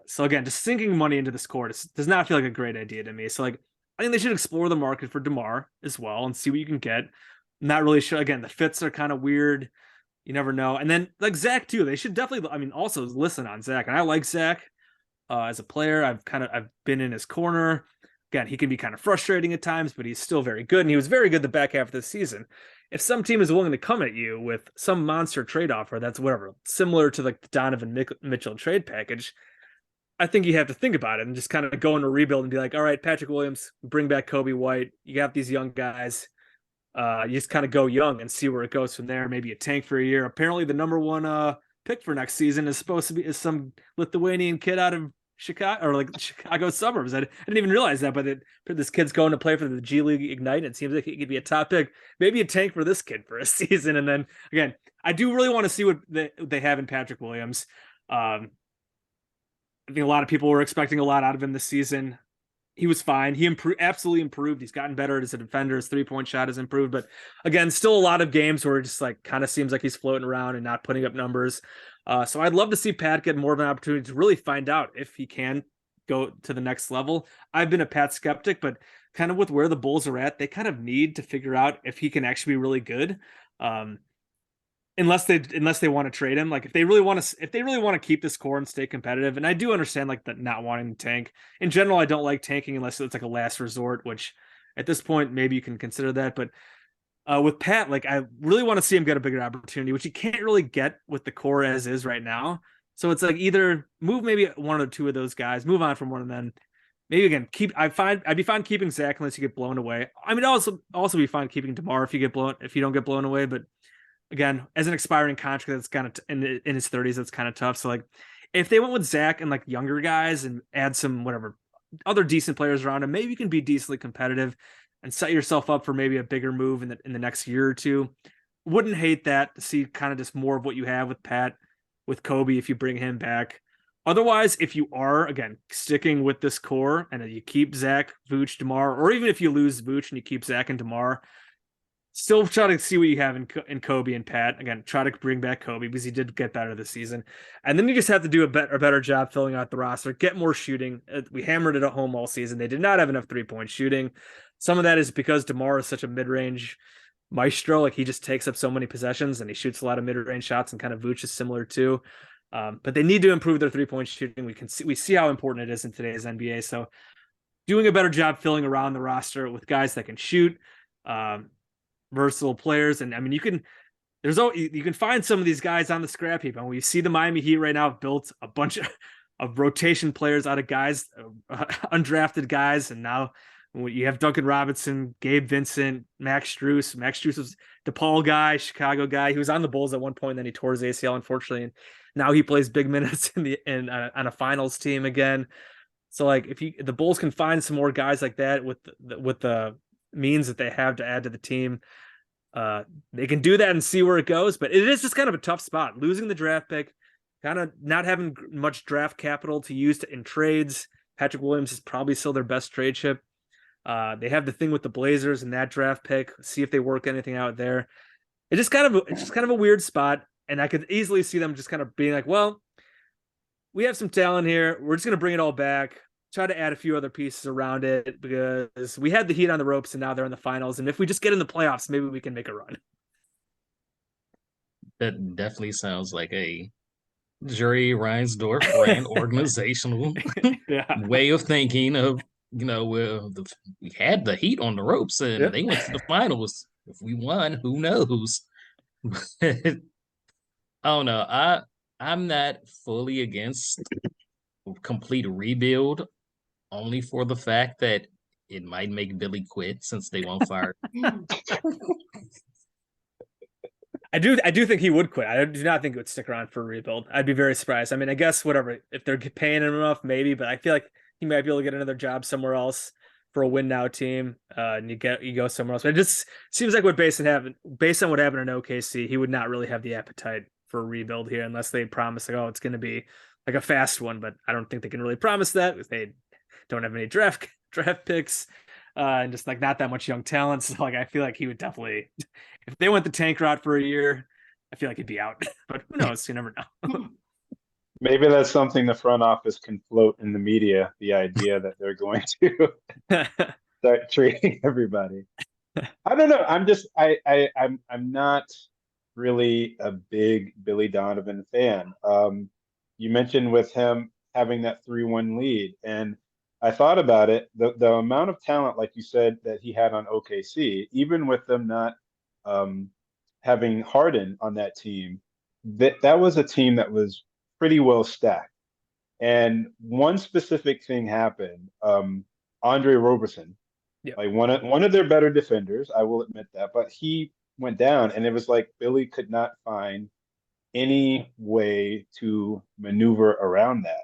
So again, just sinking money into this core does not feel like a great idea to me. So like I think they should explore the market for DeMar as well and see what you can get. Not really sure. Again, the fits are kind of weird. You never know. And then like Zach too, they should definitely, I mean, also listen on Zach. And I like Zach as a player. I've been in his corner. Again, he can be kind of frustrating at times, but he's still very good. And he was very good the back half of the season. If some team is willing to come at you with some monster trade offer that's whatever, similar to like the Donovan Mitchell trade package, I think you have to think about it and just kind of go into rebuild and be like, all right, Patrick Williams, bring back Kobe White. You got these young guys. You just kind of go young and see where it goes from there. Maybe a tank for a year. Apparently, the number one pick for next season is supposed to be some Lithuanian kid out of Chicago or like the Chicago suburbs. I didn't even realize that, but this kid's going to play for the G League Ignite. It seems like he could be a top pick. Maybe a tank for this kid for a season. And then again, I do really want to see what they have in Patrick Williams. I think a lot of people were expecting a lot out of him this season. He was fine. He absolutely improved. He's gotten better as a defender. His 3-point shot has improved, but again, still a lot of games where it just like kind of seems like he's floating around and not putting up numbers. So I'd love to see Pat get more of an opportunity to really find out if he can go to the next level. I've been a Pat skeptic, but kind of with where the Bulls are at, they kind of need to figure out if he can actually be really good. Unless they want to trade him, like if they really want to keep this core and stay competitive. And I do understand like that not wanting to tank in general. I don't like tanking unless it's like a last resort, which at this point maybe you can consider that. But with Pat, like I really want to see him get a bigger opportunity, which he can't really get with the core as is right now. So it's like either move maybe one or two of those guys, move on from one, and then maybe again I'd be fine keeping Zach unless you get blown away. I mean, also be fine keeping DeMar if you don't get blown away, but. Again, as an expiring contract, that's kind of in his 30s, that's kind of tough. So like, if they went with Zach and like younger guys and add some whatever other decent players around him, maybe you can be decently competitive and set yourself up for maybe a bigger move in the next year or two. Wouldn't hate that to see kind of just more of what you have with Pat, with Kobe if you bring him back. Otherwise, if you are again sticking with this core and you keep Zach, Vooch, DeMar, or even if you lose Vooch and you keep Zach and DeMar. Still try to see what you have in Kobe and Pat. Again, try to bring back Kobe because he did get better this season. And then you just have to do a better job filling out the roster, get more shooting. We hammered it at home all season. They did not have enough 3-point shooting. Some of that is because DeMar is such a mid-range maestro. Like he just takes up so many possessions and he shoots a lot of mid-range shots, and kind of Vooch is similar too. But they need to improve their 3-point shooting. We see how important it is in today's NBA. So doing a better job filling around the roster with guys that can shoot, versatile players. And I mean, you can find some of these guys on the scrap heap. And we see the Miami Heat right now have built a bunch of rotation players out of guys, undrafted guys. And now you have Duncan Robinson, Gabe Vincent, Max Strus. Max Strus was DePaul guy, Chicago guy. He was on the Bulls at one point, and then he tore his ACL, unfortunately. And now he plays big minutes on a finals team again. So like if the Bulls can find some more guys like that with the means that they have to add to the team, they can do that and see where it goes. But it is just kind of a tough spot, losing the draft pick, kind of not having much draft capital to use in trades. Patrick Williams is probably still their best trade chip. They have the thing with the Blazers and that draft pick. See if they work anything out there. It's just kind of a weird spot, and I could easily see them just kind of being like, well, we have some talent here. We're just going to bring it all back, try to add a few other pieces around it because we had the Heat on the ropes and now they're in the finals. And if we just get in the playoffs, maybe we can make a run. That definitely sounds like a Jerry Reinsdorf brand organizational way of thinking of, we had the Heat on the ropes and they went to the finals. If we won, who knows? I don't know. I'm not fully against complete rebuild, only for the fact that it might make Billy quit since they won't fire. I do think he would quit. I do not think he would stick around for a rebuild. I'd be very surprised. I mean, I guess whatever, if they're paying him enough, maybe, but I feel like he might be able to get another job somewhere else for a win now team. And you go somewhere else. But it just seems like based on what happened in OKC, he would not really have the appetite for a rebuild here unless they promise like, oh, it's going to be like a fast one. But I don't think they can really promise that because they don't have any draft picks. And just like not that much young talent. So like I feel like he would definitely, if they went the tank route for a year, I feel like he'd be out. But who knows? You never know. Maybe that's something the front office can float in the media, the idea that they're going to start trading everybody. I don't know. I'm not really a big Billy Donovan fan. You mentioned with him having that 3-1 lead, and I thought about it, the amount of talent, like you said, that he had on OKC, even with them not having Harden on that team, that was a team that was pretty well stacked. And one specific thing happened. Andre Roberson, like one of their better defenders, I will admit that, but he went down, and it was like Billy could not find any way to maneuver around that.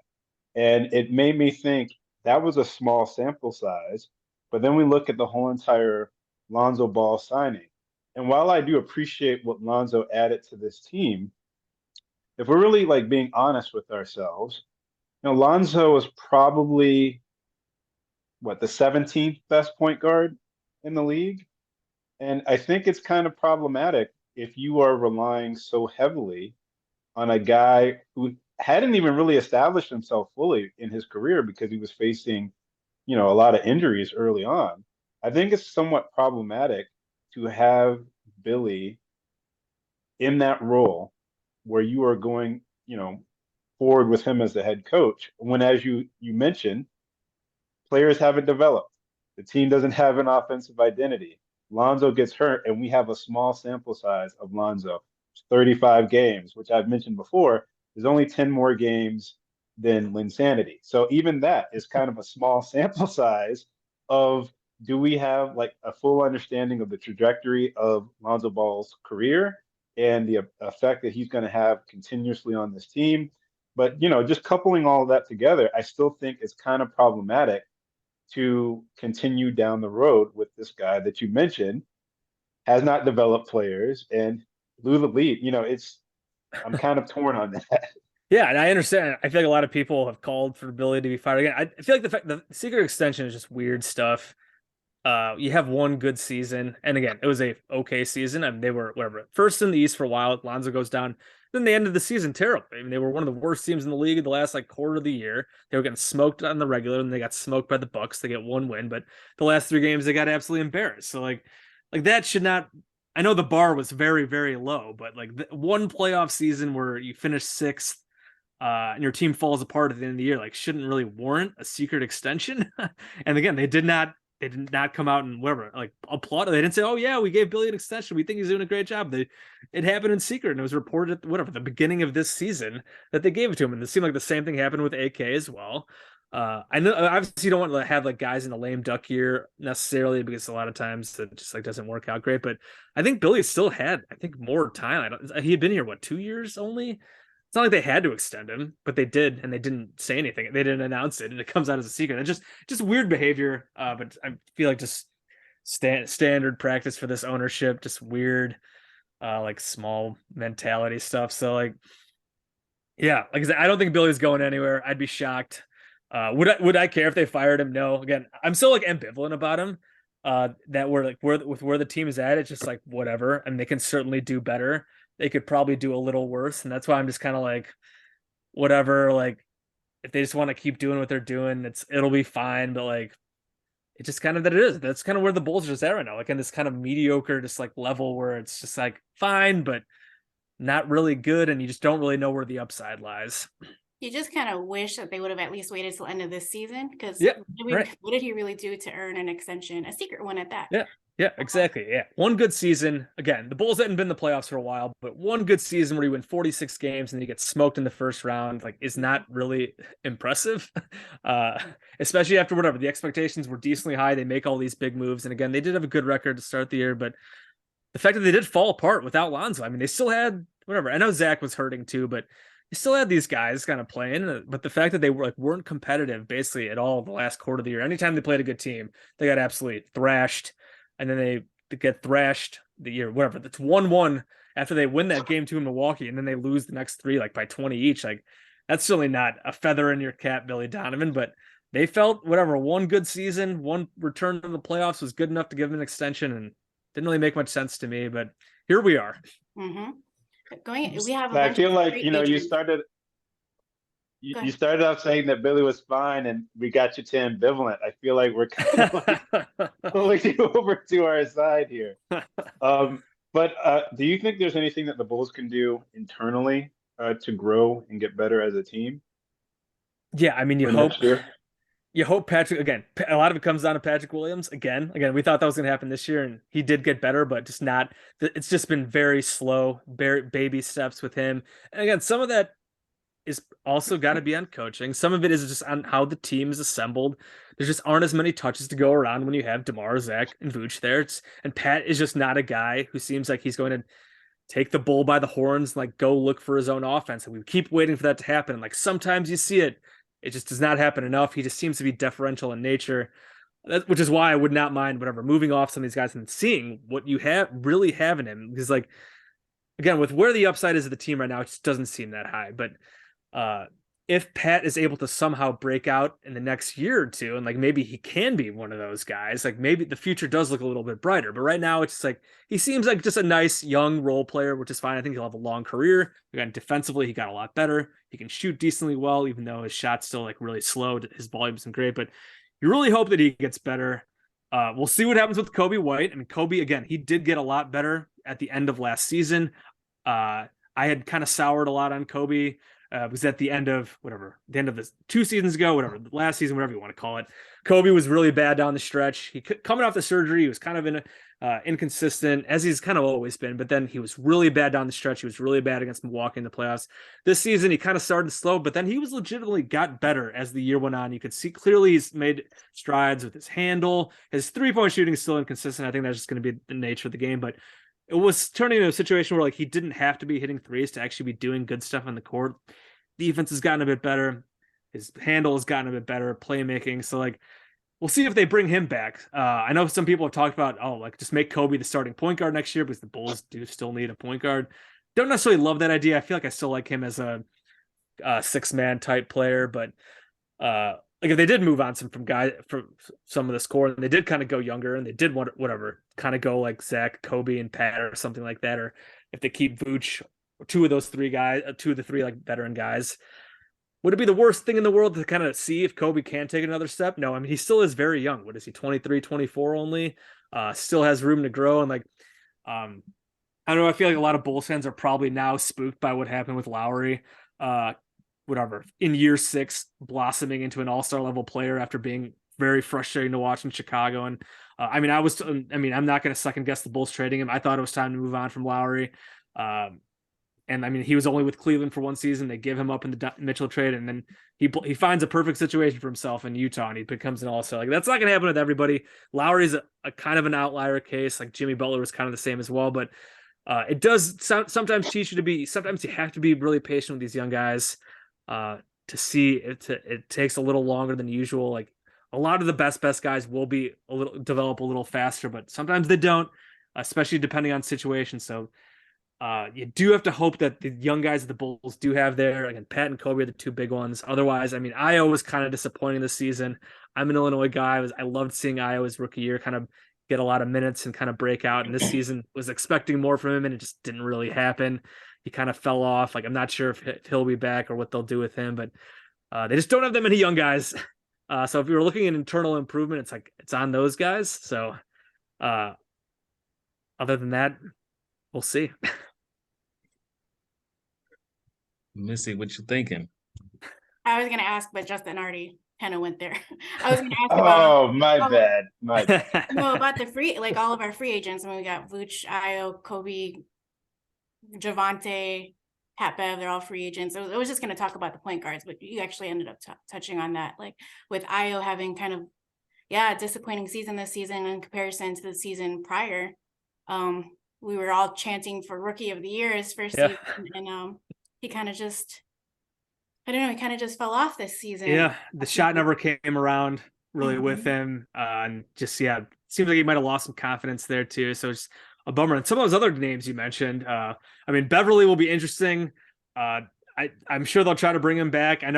And it made me think that was a small sample size, but then we look at the whole entire Lonzo Ball signing. And while I do appreciate what Lonzo added to this team, if we're really like being honest with ourselves, Lonzo is probably the 17th best point guard in the league. And I think it's kind of problematic if you are relying so heavily on a guy who hadn't even really established himself fully in his career because he was facing, a lot of injuries early on. I think it's somewhat problematic to have Billy in that role where you are going, forward with him as the head coach, when, as you mentioned, players haven't developed. The team doesn't have an offensive identity. Lonzo gets hurt, and we have a small sample size of Lonzo. 35 games, which I've mentioned before, is only 10 more games than Linsanity. So even that is kind of a small sample size of, do we have like a full understanding of the trajectory of Lonzo Ball's career and the effect that he's going to have continuously on this team? But, just coupling all of that together, I still think it's kind of problematic to continue down the road with this guy that you mentioned, has not developed players, and blew the lead. I'm kind of torn on that. Yeah, and I understand. I feel like a lot of people have called for Billy to be fired again. I feel like the secret extension is just weird stuff. You have one good season, and again, it was a okay season. I mean, they were first in the East for a while. Lonzo goes down. Then they ended the season terrible. I mean, they were one of the worst teams in the league the last quarter of the year. They were getting smoked on the regular, and they got smoked by the Bucks. They get one win, but the last 3 games they got absolutely embarrassed. So like that should not. I know the bar was very, very low, but one playoff season where you finish 6th and your team falls apart at the end of the year, shouldn't really warrant a secret extension. And again, they did not come out and applaud. They didn't say, "Oh yeah, we gave Billy an extension. We think he's doing a great job." It happened in secret, and it was reported at the beginning of this season that they gave it to him. And it seemed like the same thing happened with AK as well. I know obviously you don't want to have guys in the lame duck year necessarily, because a lot of times it just doesn't work out great. But I think Billy still had more time. He had been here 2 years only. It's not like they had to extend him, but they did, and they didn't say anything. They didn't announce it, and it comes out as a secret. It's just weird behavior. But I feel like just standard practice for this ownership. Just weird, small mentality stuff. So yeah, like I said, I don't think Billy's going anywhere. I'd be shocked. Would I care if they fired him? No. Again, I'm still like ambivalent about him. That we're like where the team is at, it's just like whatever, and they can certainly do better. They could probably do a little worse, and that's why I'm just kind of like whatever. Like if they just want to keep doing what they're doing, it'll be fine. But like it's just kind of that it is. That's kind of where the Bulls are just at right now, like in this kind of mediocre, just like level where it's just like fine, but not really good, and you just don't really know where the upside lies. You just kind of wish that they would have at least waited till end of this season, because Yeah, right. what did he really do to earn an extension, a secret one at that? Yeah, exactly. Yeah. One good season. Again, the Bulls hadn't been in the playoffs for a while, but one good season where you win 46 games and then you get smoked in the first round, like, is not really impressive. Especially after whatever. The expectations were decently high. They make all these big moves. And again, they did have a good record to start the year, but the fact that they did fall apart without Lonzo, I mean, they still had whatever. I know Zach was hurting too, but they still had these guys kind of playing. But the fact that they weren't competitive basically at all the last quarter of the year. Anytime they played a good team, they got absolutely thrashed. And then they get thrashed the year, whatever. It's 1-1 after they win that game 2 in Milwaukee, and then they lose the next 3 like by 20 each. Like that's certainly not a feather in your cap, Billy Donovan. But they felt whatever, one good season, one return to the playoffs was good enough to give them an extension, and didn't really make much sense to me. But here we are. Mm-hmm. We have. I feel like you started off saying that Billy was fine, and we got you to ambivalent. I feel like we're kind of like pulling you over to our side here. But do you think there's anything that the Bulls can do internally to grow and get better as a team? Yeah, I mean, you hope Patrick, again, a lot of it comes down to Patrick Williams. Again, we thought that was going to happen this year, and he did get better, but just not. It's just been very slow, baby steps with him. And again, some of that is also got to be on coaching. Some of it is just on how the team is assembled. There just aren't as many touches to go around when you have DeMar, Zach, and Vooch there. And Pat is just not a guy who seems like he's going to take the bull by the horns and like go look for his own offense. And we keep waiting for that to happen. Like sometimes you see it. It just does not happen enough. He just seems to be deferential in nature, which is why I would not mind whatever moving off some of these guys and seeing what you really have in him. Because like, again, with where the upside is of the team right now, it just doesn't seem that high. But if Pat is able to somehow break out in the next year or two, and like maybe he can be one of those guys, like maybe the future does look a little bit brighter. But right now, it's just like he seems like just a nice young role player, which is fine. I think he'll have a long career. Again, defensively, he got a lot better. He can shoot decently well, even though his shot's still like really slow. His volume isn't great, but you really hope that he gets better. We'll see what happens with Coby White. I mean, Coby, again, he did get a lot better at the end of last season. I had kind of soured a lot on Coby. Was at the end of the 2 seasons ago, whatever, the last season, whatever you want to call it. Coby was really bad down the stretch. He coming off the surgery, he was kind of inconsistent, as he's kind of always been, but then he was really bad down the stretch. He was really bad against Milwaukee in the playoffs. This season, he kind of started slow, but then he was legitimately got better as the year went on. You could see clearly he's made strides with his handle. His 3-point shooting is still inconsistent. I think that's just going to be the nature of the game, but it was turning into a situation where like he didn't have to be hitting threes to actually be doing good stuff on the court. Defense has gotten a bit better. His handle has gotten a bit better, playmaking. So like, we'll see if they bring him back. I know some people have talked about, just make Coby the starting point guard next year, because the Bulls do still need a point guard. Don't necessarily love that idea. I feel like I still like him as a 6-man type player, but like if they did move on from some of the score, and they did kind of go younger, and they did whatever kind of go like Zach, Coby, and Pat or something like that, or if they keep Vooch, 2 of the 3 like veteran guys, would it be the worst thing in the world to kind of see if Coby can take another step? No, I mean, he still is very young. What is he, 23, 24 only? Still has room to grow. And like, I don't know, I feel like a lot of Bulls fans are probably now spooked by what happened with Lowry. In year 6, blossoming into an all-star level player after being very frustrating to watch in Chicago. And I'm not going to second guess the Bulls trading him. I thought it was time to move on from Lowry. And I mean, he was only with Cleveland for 1 season. They give him up in the Mitchell trade, and then he finds a perfect situation for himself in Utah, and he becomes an all-star. Like, that's not going to happen with everybody. Lowry's a kind of an outlier case. Like Jimmy Butler was kind of the same as well, but it does sometimes teach you sometimes you have to be really patient with these young guys to see it. It takes a little longer than usual. Like a lot of the best guys will develop a little faster, but sometimes they don't, especially depending on situation. So You do have to hope that the young guys the Bulls do have there. Again, Pat and Kobe are the two big ones. Otherwise, I mean, Io was kind of disappointing this season. I'm an Illinois guy. I loved seeing Io's rookie year kind of get a lot of minutes and kind of break out. And this season was expecting more from him, and it just didn't really happen. He kind of fell off. Like, I'm not sure if he'll be back or what they'll do with him, but they just don't have that many young guys. So if you're looking at internal improvement, it's like it's on those guys. So other than that, we'll see. Missy, what you thinking? I was gonna ask, but Justin already kind of went there. I was gonna ask about Oh, my bad. My bad. no about the free, like all of our free agents. I mean, we got Vooch, Io, Kobe, Javante, Pat Bev. They're all free agents. I was just gonna talk about the point guards, but you actually ended up touching on that. Like with Io having kind of disappointing season this season in comparison to the season prior. We were all chanting for rookie of the year his first season, and he kind of just, I don't know, he kind of just fell off this season. Yeah, the shot never came around really with him. And just, seems like he might have lost some confidence there too. So it's a bummer. And some of those other names you mentioned, I mean, Beverly will be interesting. I'm sure they'll try to bring him back. I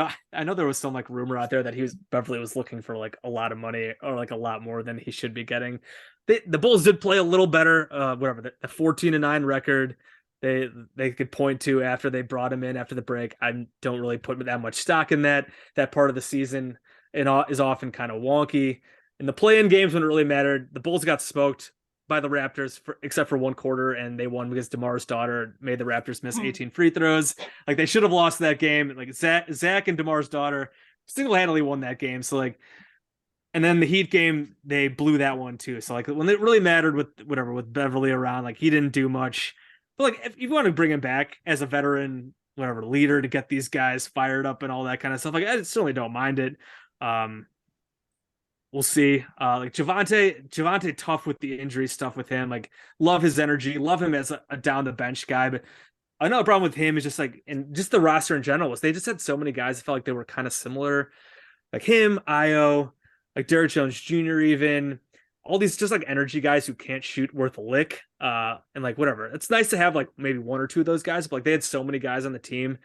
know there was some like rumor out there that Beverly was looking for like a lot of money or like a lot more than he should be getting. The Bulls did play a little better, the 14-9 record they could point to after they brought him in after the break. I don't really put that much stock in that part of the season, and is often kind of wonky. In the play-in games when it really mattered, the Bulls got smoked by the Raptors except for one quarter, and they won because DeMar's daughter made the Raptors miss 18 free throws. Like, they should have lost that game. Like, Zach and DeMar's daughter single-handedly won that game. So like, and then the Heat game, they blew that one too. So like, when it really mattered with Beverly around, like, he didn't do much. But like, if you want to bring him back as a veteran, leader to get these guys fired up and all that kind of stuff, like, I certainly don't mind it. We'll see. Like Javante, tough with the injury stuff with him. Like, love his energy, love him as a down the bench guy. But another problem with him is just like, and just the roster in general, was they just had so many guys that felt like they were kind of similar. Like him, Io, like Derrick Jones Jr., even all these just like energy guys who can't shoot worth a lick. And like, whatever. It's nice to have like maybe one or two of those guys, but like, they had so many guys on the team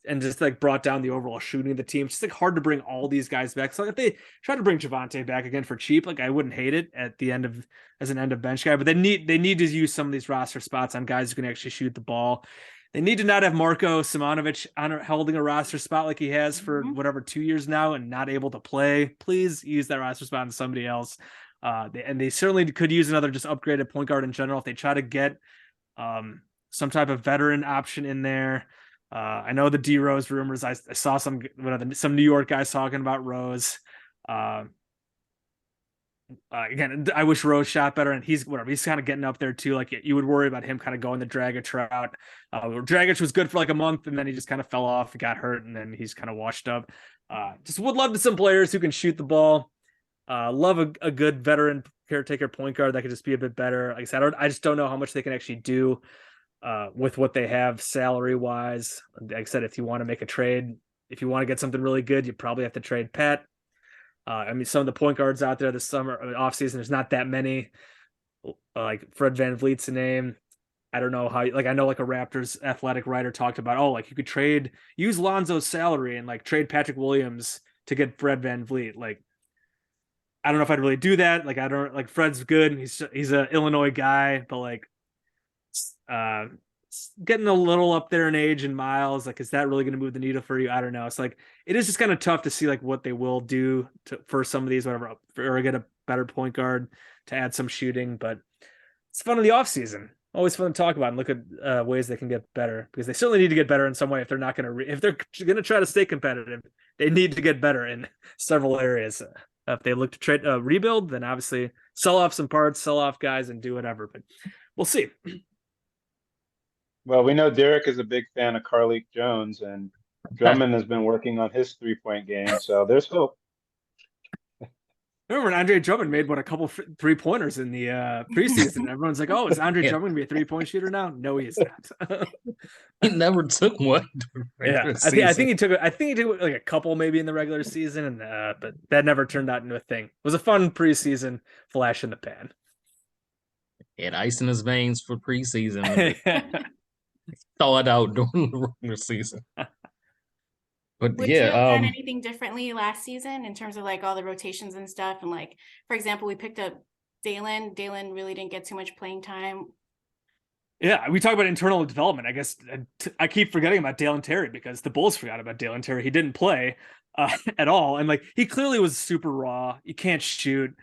and just like brought down the overall shooting of the team. It's just like hard to bring all these guys back. So like, if they try to bring Javante back again for cheap, like, I wouldn't hate it as an end of bench guy, but they need to use some of these roster spots on guys who can actually shoot the ball. They need to not have Marko Simonovic holding a roster spot like he has for 2 years now and not able to play. Please use that roster spot on somebody else. They certainly could use another just upgraded point guard in general if they try to get some type of veteran option in there. I know the D Rose rumors. I saw some New York guys talking about Rose. Again, I wish Rose shot better, and he's kind of getting up there too. Like, you would worry about him kind of going the Dragic route. Dragic was good for like a month, and then he just kind of fell off, got hurt, and then he's kind of washed up. Just would love some players who can shoot the ball. Love a good veteran caretaker point guard that could just be a bit better. Like I said, I just don't know how much they can actually do with what they have salary wise. Like I said, if you want to make a trade, if you want to get something really good, you probably have to trade Pat. I mean, some of the point guards out there this summer, offseason, there's not that many. Like Fred VanVleet's a name. I don't know how, like, I know like a Raptors athletic writer talked about, like, you could use Lonzo's salary and like trade Patrick Williams to get Fred VanVleet. Like, I don't know if I'd really do that. Like, I don't, like, Fred's good. He's an Illinois guy, but like, getting a little up there in age and miles. Like, is that really going to move the needle for you? I don't know. It's like, it is just kind of tough to see like what they will do for some of these, whatever, or get a better point guard to add some shooting. But it's fun in the off season. Always fun to talk about and look at ways they can get better, because they certainly need to get better in some way. If they're not going to, if they're going to try to stay competitive, they need to get better in several areas. If they look to trade rebuild, then obviously sell off some parts, sell off guys, and do whatever. But we'll see. Well, we know Derek is a big fan of Carlik Jones, and Drummond has been working on his 3-point game, so there's hope. Remember when Andre Drummond made a couple 3-pointers in the preseason? Everyone's like, "Oh, is Andre Drummond gonna be a 3-point shooter now?" No, he is not. He never took one. Yeah, I think he took like a couple maybe in the regular season, and but that never turned out into a thing. It was a fun preseason flash in the pan. He had ice in his veins for preseason. thawed out during the regular season. But Would you have yeah, done anything differently last season in terms of like all the rotations and stuff? And like, for example, we picked up Dalen. Dalen really didn't get too much playing time. Yeah, we talk about internal development. I guess I keep forgetting about Dalen Terry because the Bulls forgot about Dalen Terry. He didn't play at all, and like he clearly was super raw. You can't shoot.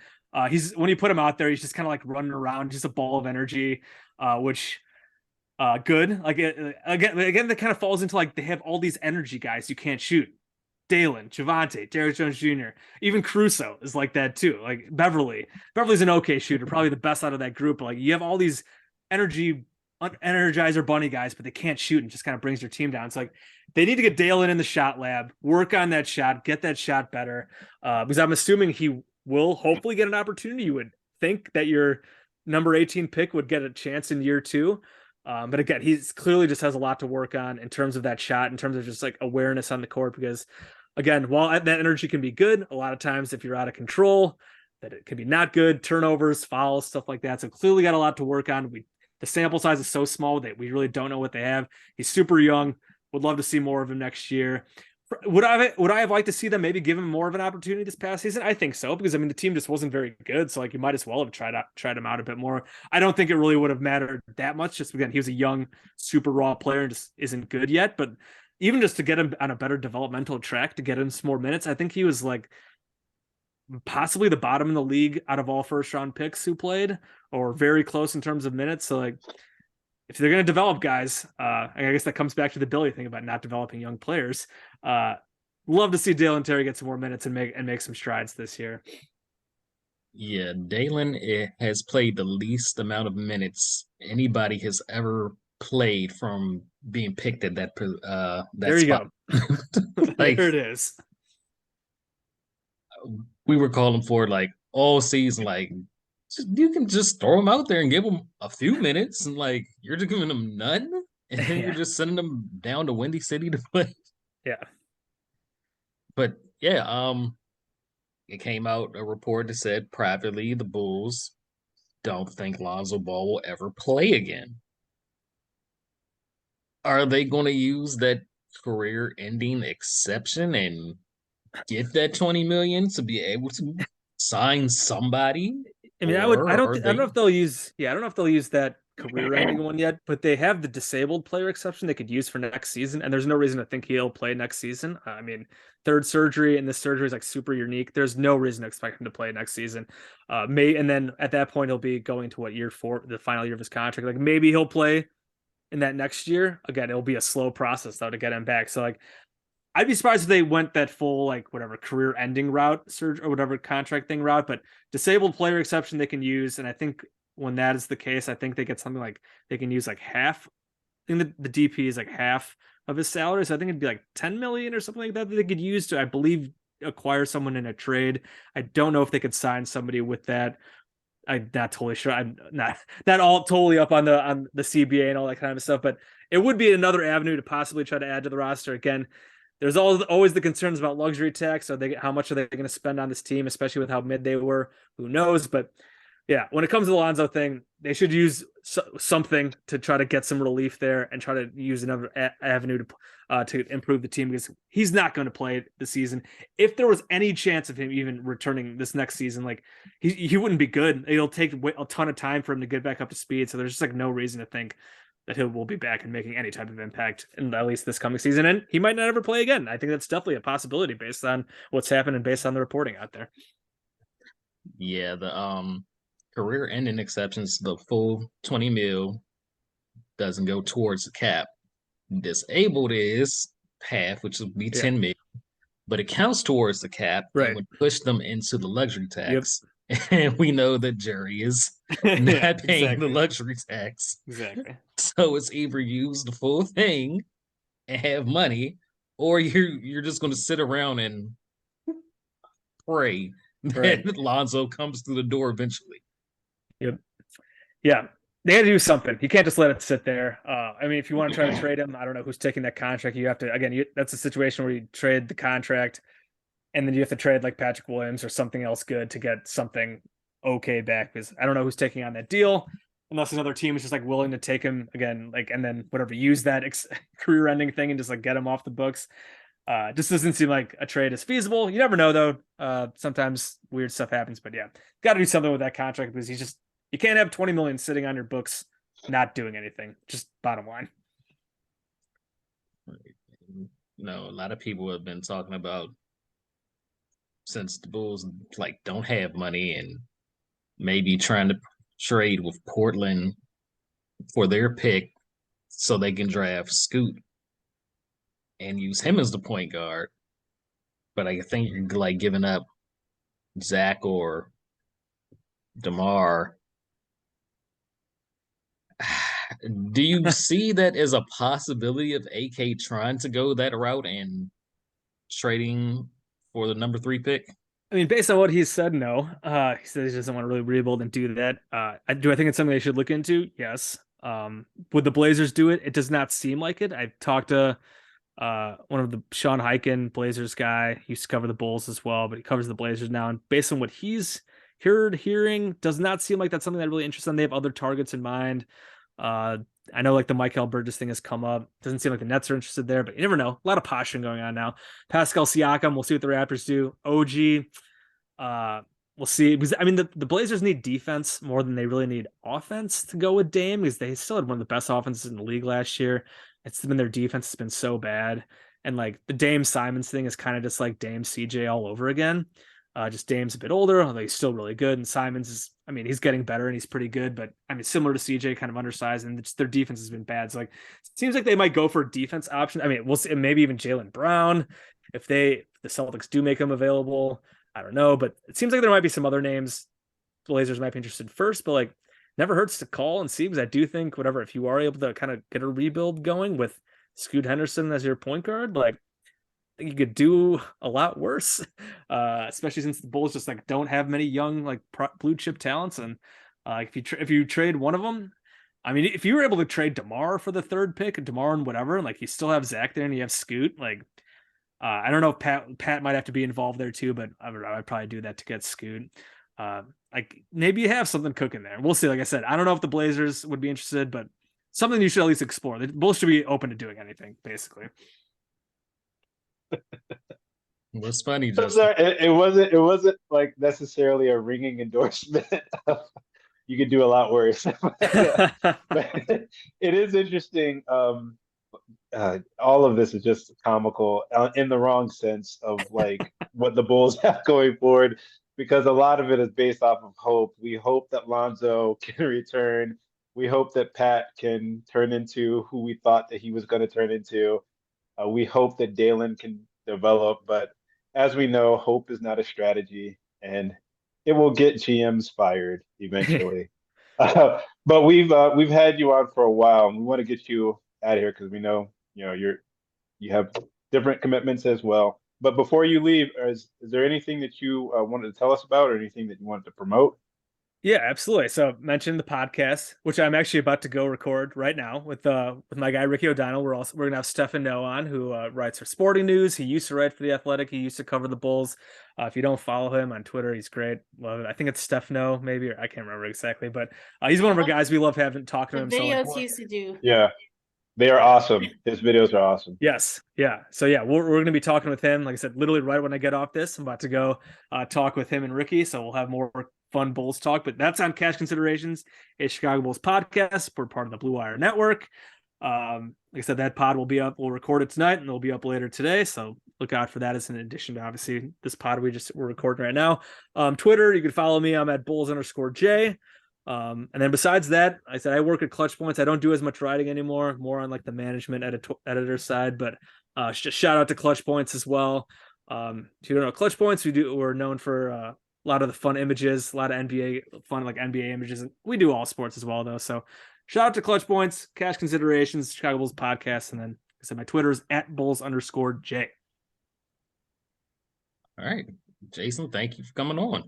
He's when you put him out there, he's just kind of like running around, just a ball of energy, which good. Like again, that kind of falls into like they have all these energy guys you can't shoot. Dalen, Javante, Derrick Jones Jr., even Caruso is like that too. Like Beverly's an okay shooter, probably the best out of that group. But like you have all these energizer bunny guys, but they can't shoot and just kind of brings their team down. It's like they need to get Dalen in the shot lab, work on that shot, get that shot better. Because I'm assuming he will hopefully get an opportunity. You would think that your number 18 pick would get a chance in year 2. But again, he's clearly just has a lot to work on in terms of that shot, in terms of just like awareness on the court. Because again, while that energy can be good, a lot of times if you're out of control, that it can be not good, turnovers, fouls, stuff like that. So clearly got a lot to work on. The sample size is so small that we really don't know what they have. He's super young. Would love to see more of him next year. Would I have liked to see them maybe give him more of an opportunity this past season? I think so, because I mean the team just wasn't very good. So like you might as well have tried him out a bit more. I don't think it really would have mattered that much. Just again, he was a young, super raw player and just isn't good yet. But even just to get him on a better developmental track, to get him some more minutes, I think he was like possibly the bottom in the league out of all first round picks who played, or very close in terms of minutes. So like if they're going to develop guys, I guess that comes back to the Billy thing about not developing young players. Love to see Dalen Terry get some more minutes and make some strides this year. yeah, Dalen has played the least amount of minutes anybody has ever played from being picked at that There you spot. go. Like, there it is. we were calling for it like all season, like you can just throw him out there and give him a few minutes, and like you're just giving him none, and then you're just sending him down to Windy City to play. Yeah. But yeah, it came out a report that said privately the Bulls don't think Lonzo Ball will ever play again. Are they going to use that career-ending exception and get that $20 million to be able to sign somebody? I mean, I don't know if they'll use that career-ending one yet, but they have the disabled player exception they could use for next season, and there's no reason to think he'll play next season. I mean, third surgery, and this surgery is like super unique. There's no reason to expect him to play next season. And then at that point he'll be going to year 4, the final year of his contract. Like maybe he'll play in that next year. Again, it'll be a slow process though to get him back. So like I'd be surprised if they went that full, like, whatever career ending route, surge or whatever contract thing route, but disabled player exception they can use. And I think when that is the case, I think they get something like they can use like half. I think the DP is like half of his salary. So I think it'd be like 10 million or something like that they could use to, I believe, acquire someone in a trade. I don't know if they could sign somebody with that. I'm not totally sure. I'm not all totally up on the CBA and all that kind of stuff, but it would be another avenue to possibly try to add to the roster. Again, there's always the concerns about luxury tax. How much are they going to spend on this team, especially with how mid they were? Who knows? But yeah, when it comes to the Lonzo thing, they should use something to try to get some relief there and try to use another avenue to improve the team, because he's not going to play the season. If there was any chance of him even returning this next season, like he wouldn't be good. It'll take a ton of time for him to get back up to speed. So there's just like no reason to think that he will be back and making any type of impact in at least this coming season. And he might not ever play again. I think that's definitely a possibility based on what's happened and based on the reporting out there. Yeah, the career ending exceptions, the full 20 mil doesn't go towards the cap. Disabled is half, which would be 10 mil, but it counts towards the cap. Right. And would push them into the luxury tax. Yep. And we know that Jerry is not paying the luxury tax. Exactly. So it's either use the full thing and have money, or you're just going to sit around and pray that Lonzo comes through the door eventually. Yep. Yeah. They had to do something. You can't just let it sit there. I mean, if you want to try to trade him, I don't know who's taking that contract. You have to, again, that's a situation where you trade the contract, and then you have to trade like Patrick Williams or something else good to get something okay back, because I don't know who's taking on that deal. unless another team is just like willing to take him again, like, and then whatever, use that career ending thing and just like get him off the books. Just doesn't seem like a trade is feasible. You never know though. Sometimes weird stuff happens, but yeah, got to do something with that contract because you can't have 20 million sitting on your books, not doing anything. Just bottom line. No, a lot of people have been talking about, since the Bulls like don't have money and maybe trying to trade with Portland for their pick so they can draft Scoot and use him as the point guard. But I think you're like giving up Zach or DeMar. Do you see that as a possibility of AK trying to go that route and trading for the number 3 pick? I mean, based on what he said, no. He said he doesn't want to really rebuild and do that. I think it's something they should look into? Yes. Would the Blazers do it? It does not seem like it. I talked to one of the Sean Highkin, Blazers guy. He used to cover the Bulls as well, but he covers the Blazers now. And based on what he's hearing, does not seem like that's something that really interests them. They have other targets in mind. I know like the Michael Bridges thing has come up. Doesn't seem like the Nets are interested there, but you never know. A lot of posturing going on now. Pascal Siakam, we'll see what the Raptors do. OG, we'll see. Because I mean, the Blazers need defense more than they really need offense to go with Dame, because they still had one of the best offenses in the league last year. It's been their defense has been so bad. And like the Dame Simons thing is kind of just like Dame CJ all over again. Just Dame's a bit older, although he's still really good. And Simons is, I mean, he's getting better and he's pretty good, but I mean, similar to CJ, kind of undersized, and just their defense has been bad. So like, it seems like they might go for a defense option. I mean, we'll see, maybe even Jaylen Brown if the Celtics do make him available. I don't know, but it seems like there might be some other names the Blazers might be interested first, but like, never hurts to call and see, because I do think whatever, if you are able to kind of get a rebuild going with Scoot Henderson as your point guard, like, you could do a lot worse, especially since the Bulls just like don't have many young like blue chip talents. And if you trade one of them, I mean, if you were able to trade DeMar for the 3rd pick, DeMar and whatever, and like you still have Zach there and you have Scoot, like I don't know if Pat might have to be involved there too, but I'd probably do that to get Scoot. Like maybe you have something cooking there. We'll see. Like I said, I don't know if the Blazers would be interested, but something you should at least explore. The Bulls should be open to doing anything, basically. What's funny, So Justin? it wasn't like necessarily a ringing endorsement. You could do a lot worse. But it is interesting. All of this is just comical in the wrong sense of like what the Bulls have going forward, because a lot of it is based off of hope. We hope that Lonzo can return. We hope that Pat can turn into who we thought that he was going to turn into. We hope that Dalen can develop, but as we know, hope is not a strategy, and it will get GMs fired eventually. But we've had you on for a while, and we want to get you out of here because we know you have different commitments as well. But before you leave, is there anything that you wanted to tell us about, or anything that you wanted to promote? Yeah, absolutely. So mentioned the podcast, which I'm actually about to go record right now with my guy Ricky O'Donnell. We're gonna have Stefan Noe on, who writes for Sporting News. He used to write for The Athletic. He used to cover the Bulls. If you don't follow him on Twitter, he's great. Love it. I think it's Steph Noe, maybe, or I can't remember exactly, but he's one of our guys. We love having talked to him. Videos So, like, he used to do. Yeah, they are awesome. His videos are awesome. yes, yeah. So yeah, we're going to be talking with him. Like I said, literally right when I get off this, I'm about to go talk with him and Ricky. So we'll have more fun Bulls talk. But that's on Cash Considerations, a Chicago Bulls podcast. We're part of the Blue Wire Network. Like I said, that pod will be up. We'll record it tonight, and it'll be up later today. So look out for that as an addition to obviously this pod we're recording right now. Twitter, you can follow me. I'm at Bulls_J. And then besides that, I said I work at Clutch Points. I don't do as much writing anymore, more on like the management editor side, but just shout out to Clutch Points as well. If you don't know Clutch Points, we're known for a lot of the fun images, a lot of NBA images. We do all sports as well though. So shout out to Clutch Points, Cash Considerations, Chicago Bulls podcast. And then like I said, my Twitter is at Bulls_J. All right, Jason, thank you for coming on.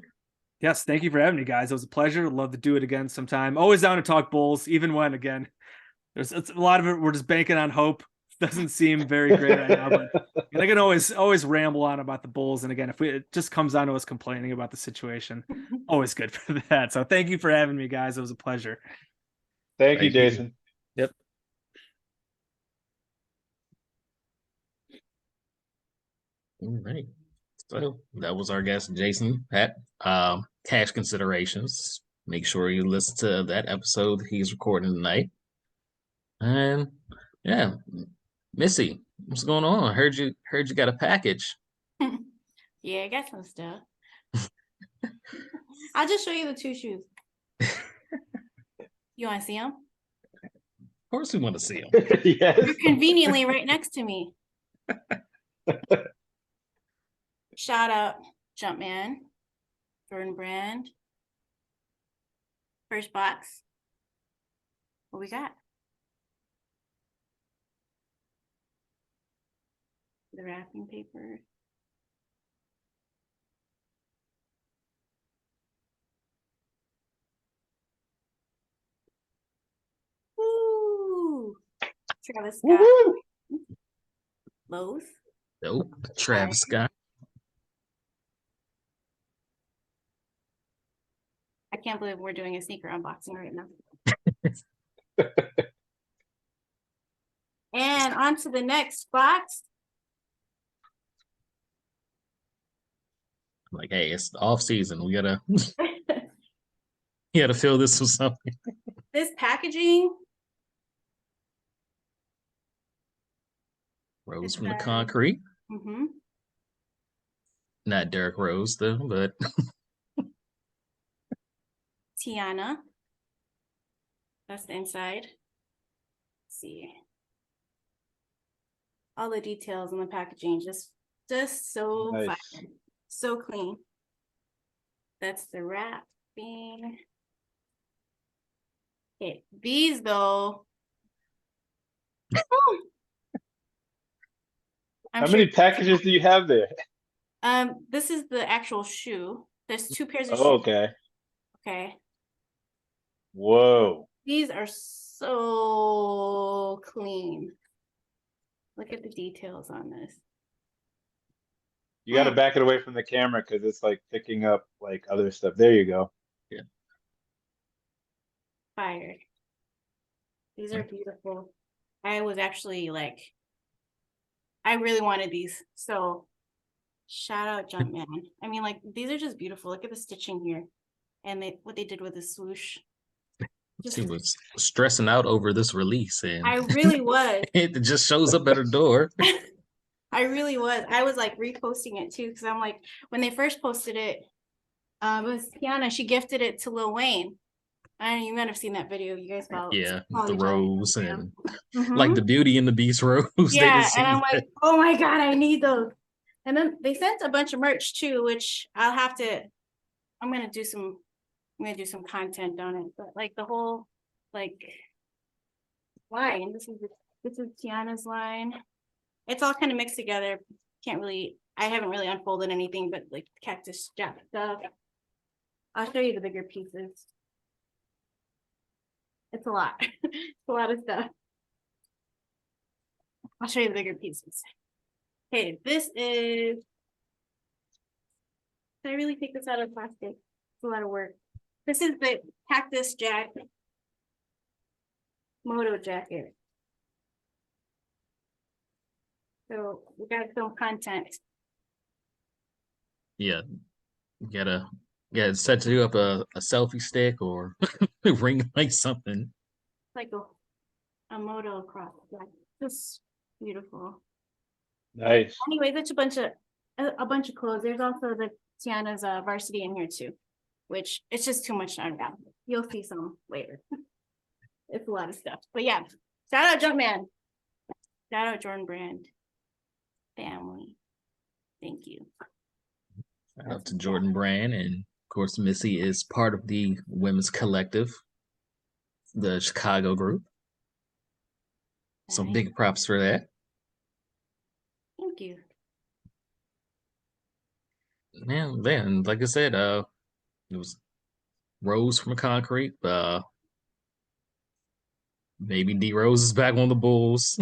Yes, thank you for having me, guys. It was a pleasure. Love to do it again sometime. Always down to talk Bulls, even when, again, it's a lot of it. We're just banking on hope. Doesn't seem very great right now, but I can always ramble on about the Bulls. And again, it just comes down to us complaining about the situation, always good for that. So thank you for having me, guys. It was a pleasure. Thank you, Thank you. Jason. Yep. All right. So that was our guest, Jason Pat. Cash considerations. Make sure you listen to that episode he's recording tonight. And yeah, Missy, what's going on? Heard you got a package. Yeah, I got some stuff. I'll just show you the two shoes. You want to see them? Of course, we want to see him. Yes. You're conveniently right next to me. Shout out Jumpman, Jordan Brand. First box. What we got? The wrapping paper. Woo! Travis Scott. Woohoo! Lowe's. Nope. Travis Scott. I can't believe we're doing a sneaker unboxing right now. And on to the next box. Like, hey, it's the off season. We gotta fill this with something. This packaging. Rose from the concrete. Mm-hmm. Not Derrick Rose though, but Tiana. That's the inside. Let's see. All the details on the packaging, just so Nice. fire. So clean. That's the wrapping. Okay, these though. I'm How sure- many packages do you have there? This is the actual shoe. There's two pairs of Oh, shoes. okay. Okay. Whoa. These are so clean. Look at the details on this. You got to back it away from the camera because it's like picking up like other stuff. There you go. Fire. These are beautiful. I was actually like, I really wanted these. So shout out Jumpman. I mean, like, these are just beautiful. Look at the stitching here. And what they did with the swoosh. she was stressing out over this release, and I really was. it just shows up at her door. I really was. I was like reposting it too, because I'm like, when they first posted it, it was Tiana. She gifted it to Lil Wayne. I don't know, you might have seen that video. You guys follow. Yeah, follow the each other. rose and Mhm. like the Beauty and the Beast rose. They Yeah, just and I'm seemed- like, oh my God, I need those. And then they sent a bunch of merch too, which I'll have to, I'm gonna do some content on it. But like the whole like line, this is Tiana's line. It's all kind of mixed together. I haven't really unfolded anything but like Cactus Jack stuff. I'll show you the bigger pieces. It's a lot. It's a lot of stuff. I'll show you the bigger pieces. Okay, this is. Did I really take this out of plastic? It's a lot of work. This is the Cactus Jack Moto jacket. So we got some content. Yeah, you gotta set you up a selfie stick or ring like something. Like a moto crop. Like just beautiful. Nice. Anyway, that's a bunch of clothes. There's also the Tiana's varsity in here too, which it's just too much to unwrap. You'll see some later. It's a lot of stuff. But yeah, shout out Jumpman. Shout out Jordan Brand family. Thank you. Shout out to Jordan Brand, and of course Missy is part of the women's collective, the Chicago group. So Nice. big props for that. Thank you. Yeah, then like I said, it was Rose from Concrete. Maybe D Rose is back on the Bulls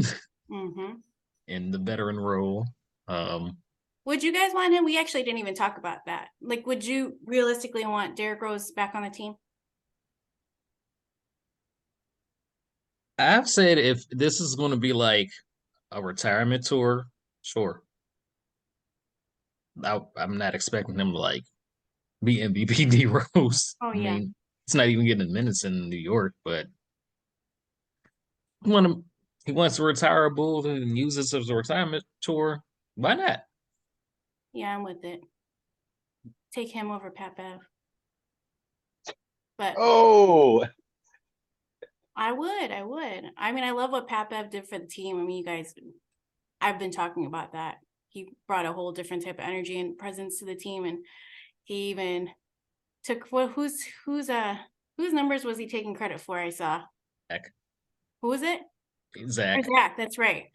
Mm-hmm. in the veteran role. Would you guys want him? We actually didn't even talk about that. Like, would you realistically want Derrick Rose back on the team? I've said if this is going to be like a retirement tour, sure. I'm not expecting him to like be MVP D Rose. Oh I yeah. mean, it's not even getting minutes in New York, but want to, he wants to retire a Bull and use this as a retirement tour. Why not? Yeah, I'm with it. Take him over Pat Bev. But Oh, I would. I mean, I love what Pat Bev did for the team. I mean, you guys, I've been talking about that. He brought a whole different type of energy and presence to the team, and he even took whose numbers was he taking credit for? I saw. Zach. Who was it? Zach. Zach, that's right.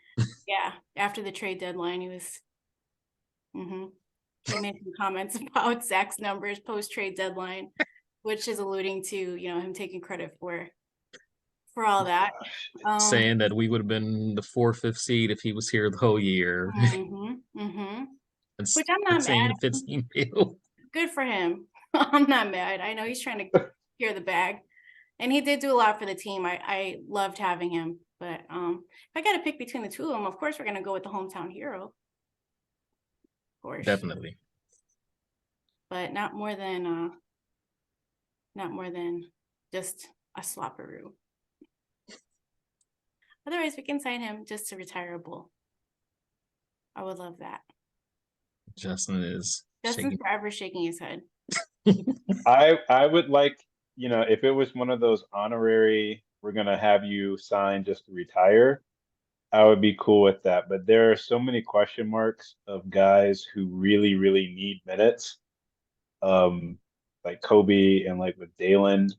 Yeah, after the trade deadline, he was. He made some comments about Zach's numbers post trade deadline, which is alluding to him taking credit for all that. Saying that we would have been the 4th, 5th seed if he was here the whole year. Which I'm not mad. 15 mil. Good for him. I'm not mad. I know he's trying to secure the bag, and he did do a lot for the team. I loved having him, but if I got to pick between the two of them, of course we're gonna go with the hometown hero. Of course, Definitely, but not more than just a slopperoo. Otherwise, we can sign him just to retire a Bull. I would love that. Justin's forever shaking his head. I would like, if it was one of those honorary, we're gonna have you sign just to retire, I would be cool with that. But there are so many question marks of guys who really, really need minutes. Like Kobe and like with Dalen.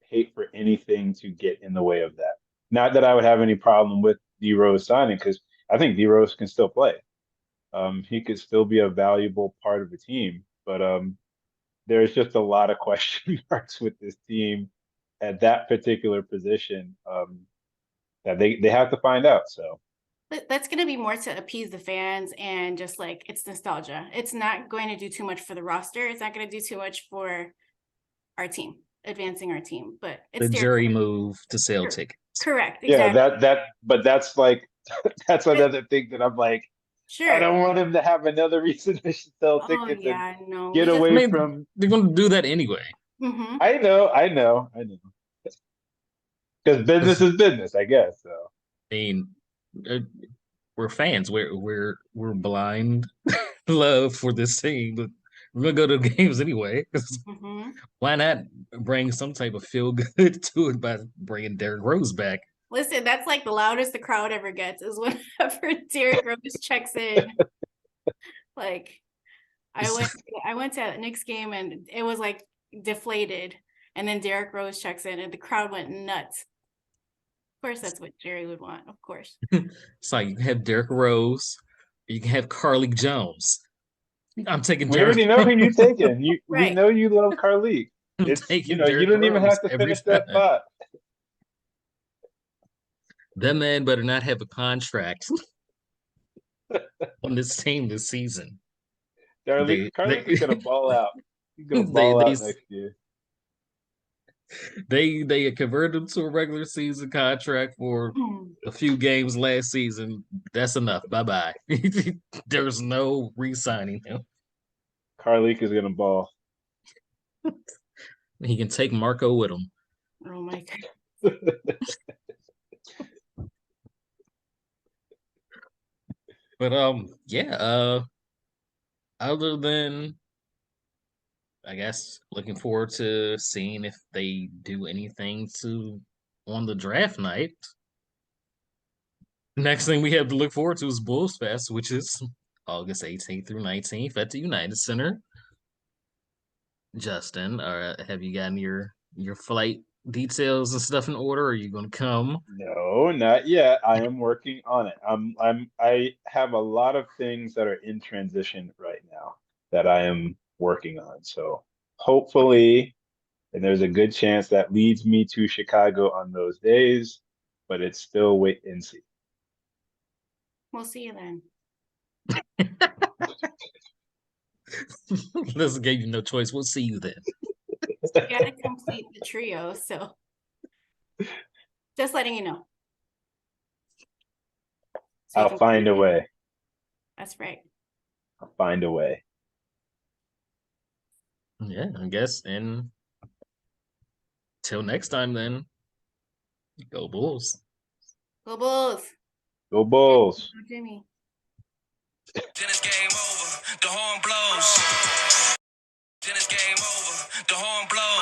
Hate for anything to get in the way of that. Not that I would have any problem with D Rose signing, because I think D Rose can still play. He could still be a valuable part of the team, but there's just a lot of question marks with this team at that particular position that they have to find out. So that's going to be more to appease the fans and just like it's nostalgia. It's not going to do too much for the roster. It's not going to do too much for our team, advancing our team. But it's the jury move to sell tickets. Correct. Exactly. Yeah, but that's like that's another thing that I'm like, sure. I don't want him to have another reason to sell tickets no. get away from. They're going to do that anyway. Mm-hmm. I know. Because business is business, I guess. So I mean, we're fans. We're blind love for this team, but we're gonna go to the games anyway. Why not bring some type of feel good to it by bringing Derrick Rose back? Listen, that's like the loudest the crowd ever gets is whenever Derrick Rose checks in. Like, I went to a Knicks game and it was like deflated, and then Derrick Rose checks in and the crowd went nuts. Of course, that's what Jerry would want. Of course. So you can have Derrick Rose, or you can have Carlik Jones. I'm taking. We already know who you're taking. Right. We know you love Carlik. It's you don't even have to finish that thought. That man better not have a contract on this team this season. Carlik is gonna ball out. He's gonna ball out next year. They converted him to a regular season contract for a few games last season. That's enough. Bye-bye. There's no re-signing him. Carlik is gonna ball. He can take Marco with him. Oh my God. But other than, I guess, looking forward to seeing if they do anything on the draft night. Next thing we have to look forward to is Bulls Fest, which is August 18th through 19th at the United Center. Justin, have you gotten your flight details and stuff in order? Or are you going to come? No, not yet. I am working on it. I have a lot of things that are in transition right now that I am working on. So hopefully, and there's a good chance that leads me to Chicago on those days, but it's still wait and see. We'll see you then. This gave you no choice. We'll see you then. You gotta complete the trio, so Just letting you know. So you I'll can- find a way. That's right. I'll find a way. Yeah, I guess. And till next time, then. Go Bulls. Go Bulls. Go Bulls. Go Jimmy. Then it's game over. The horn blows. Then it's game over. The horn blows.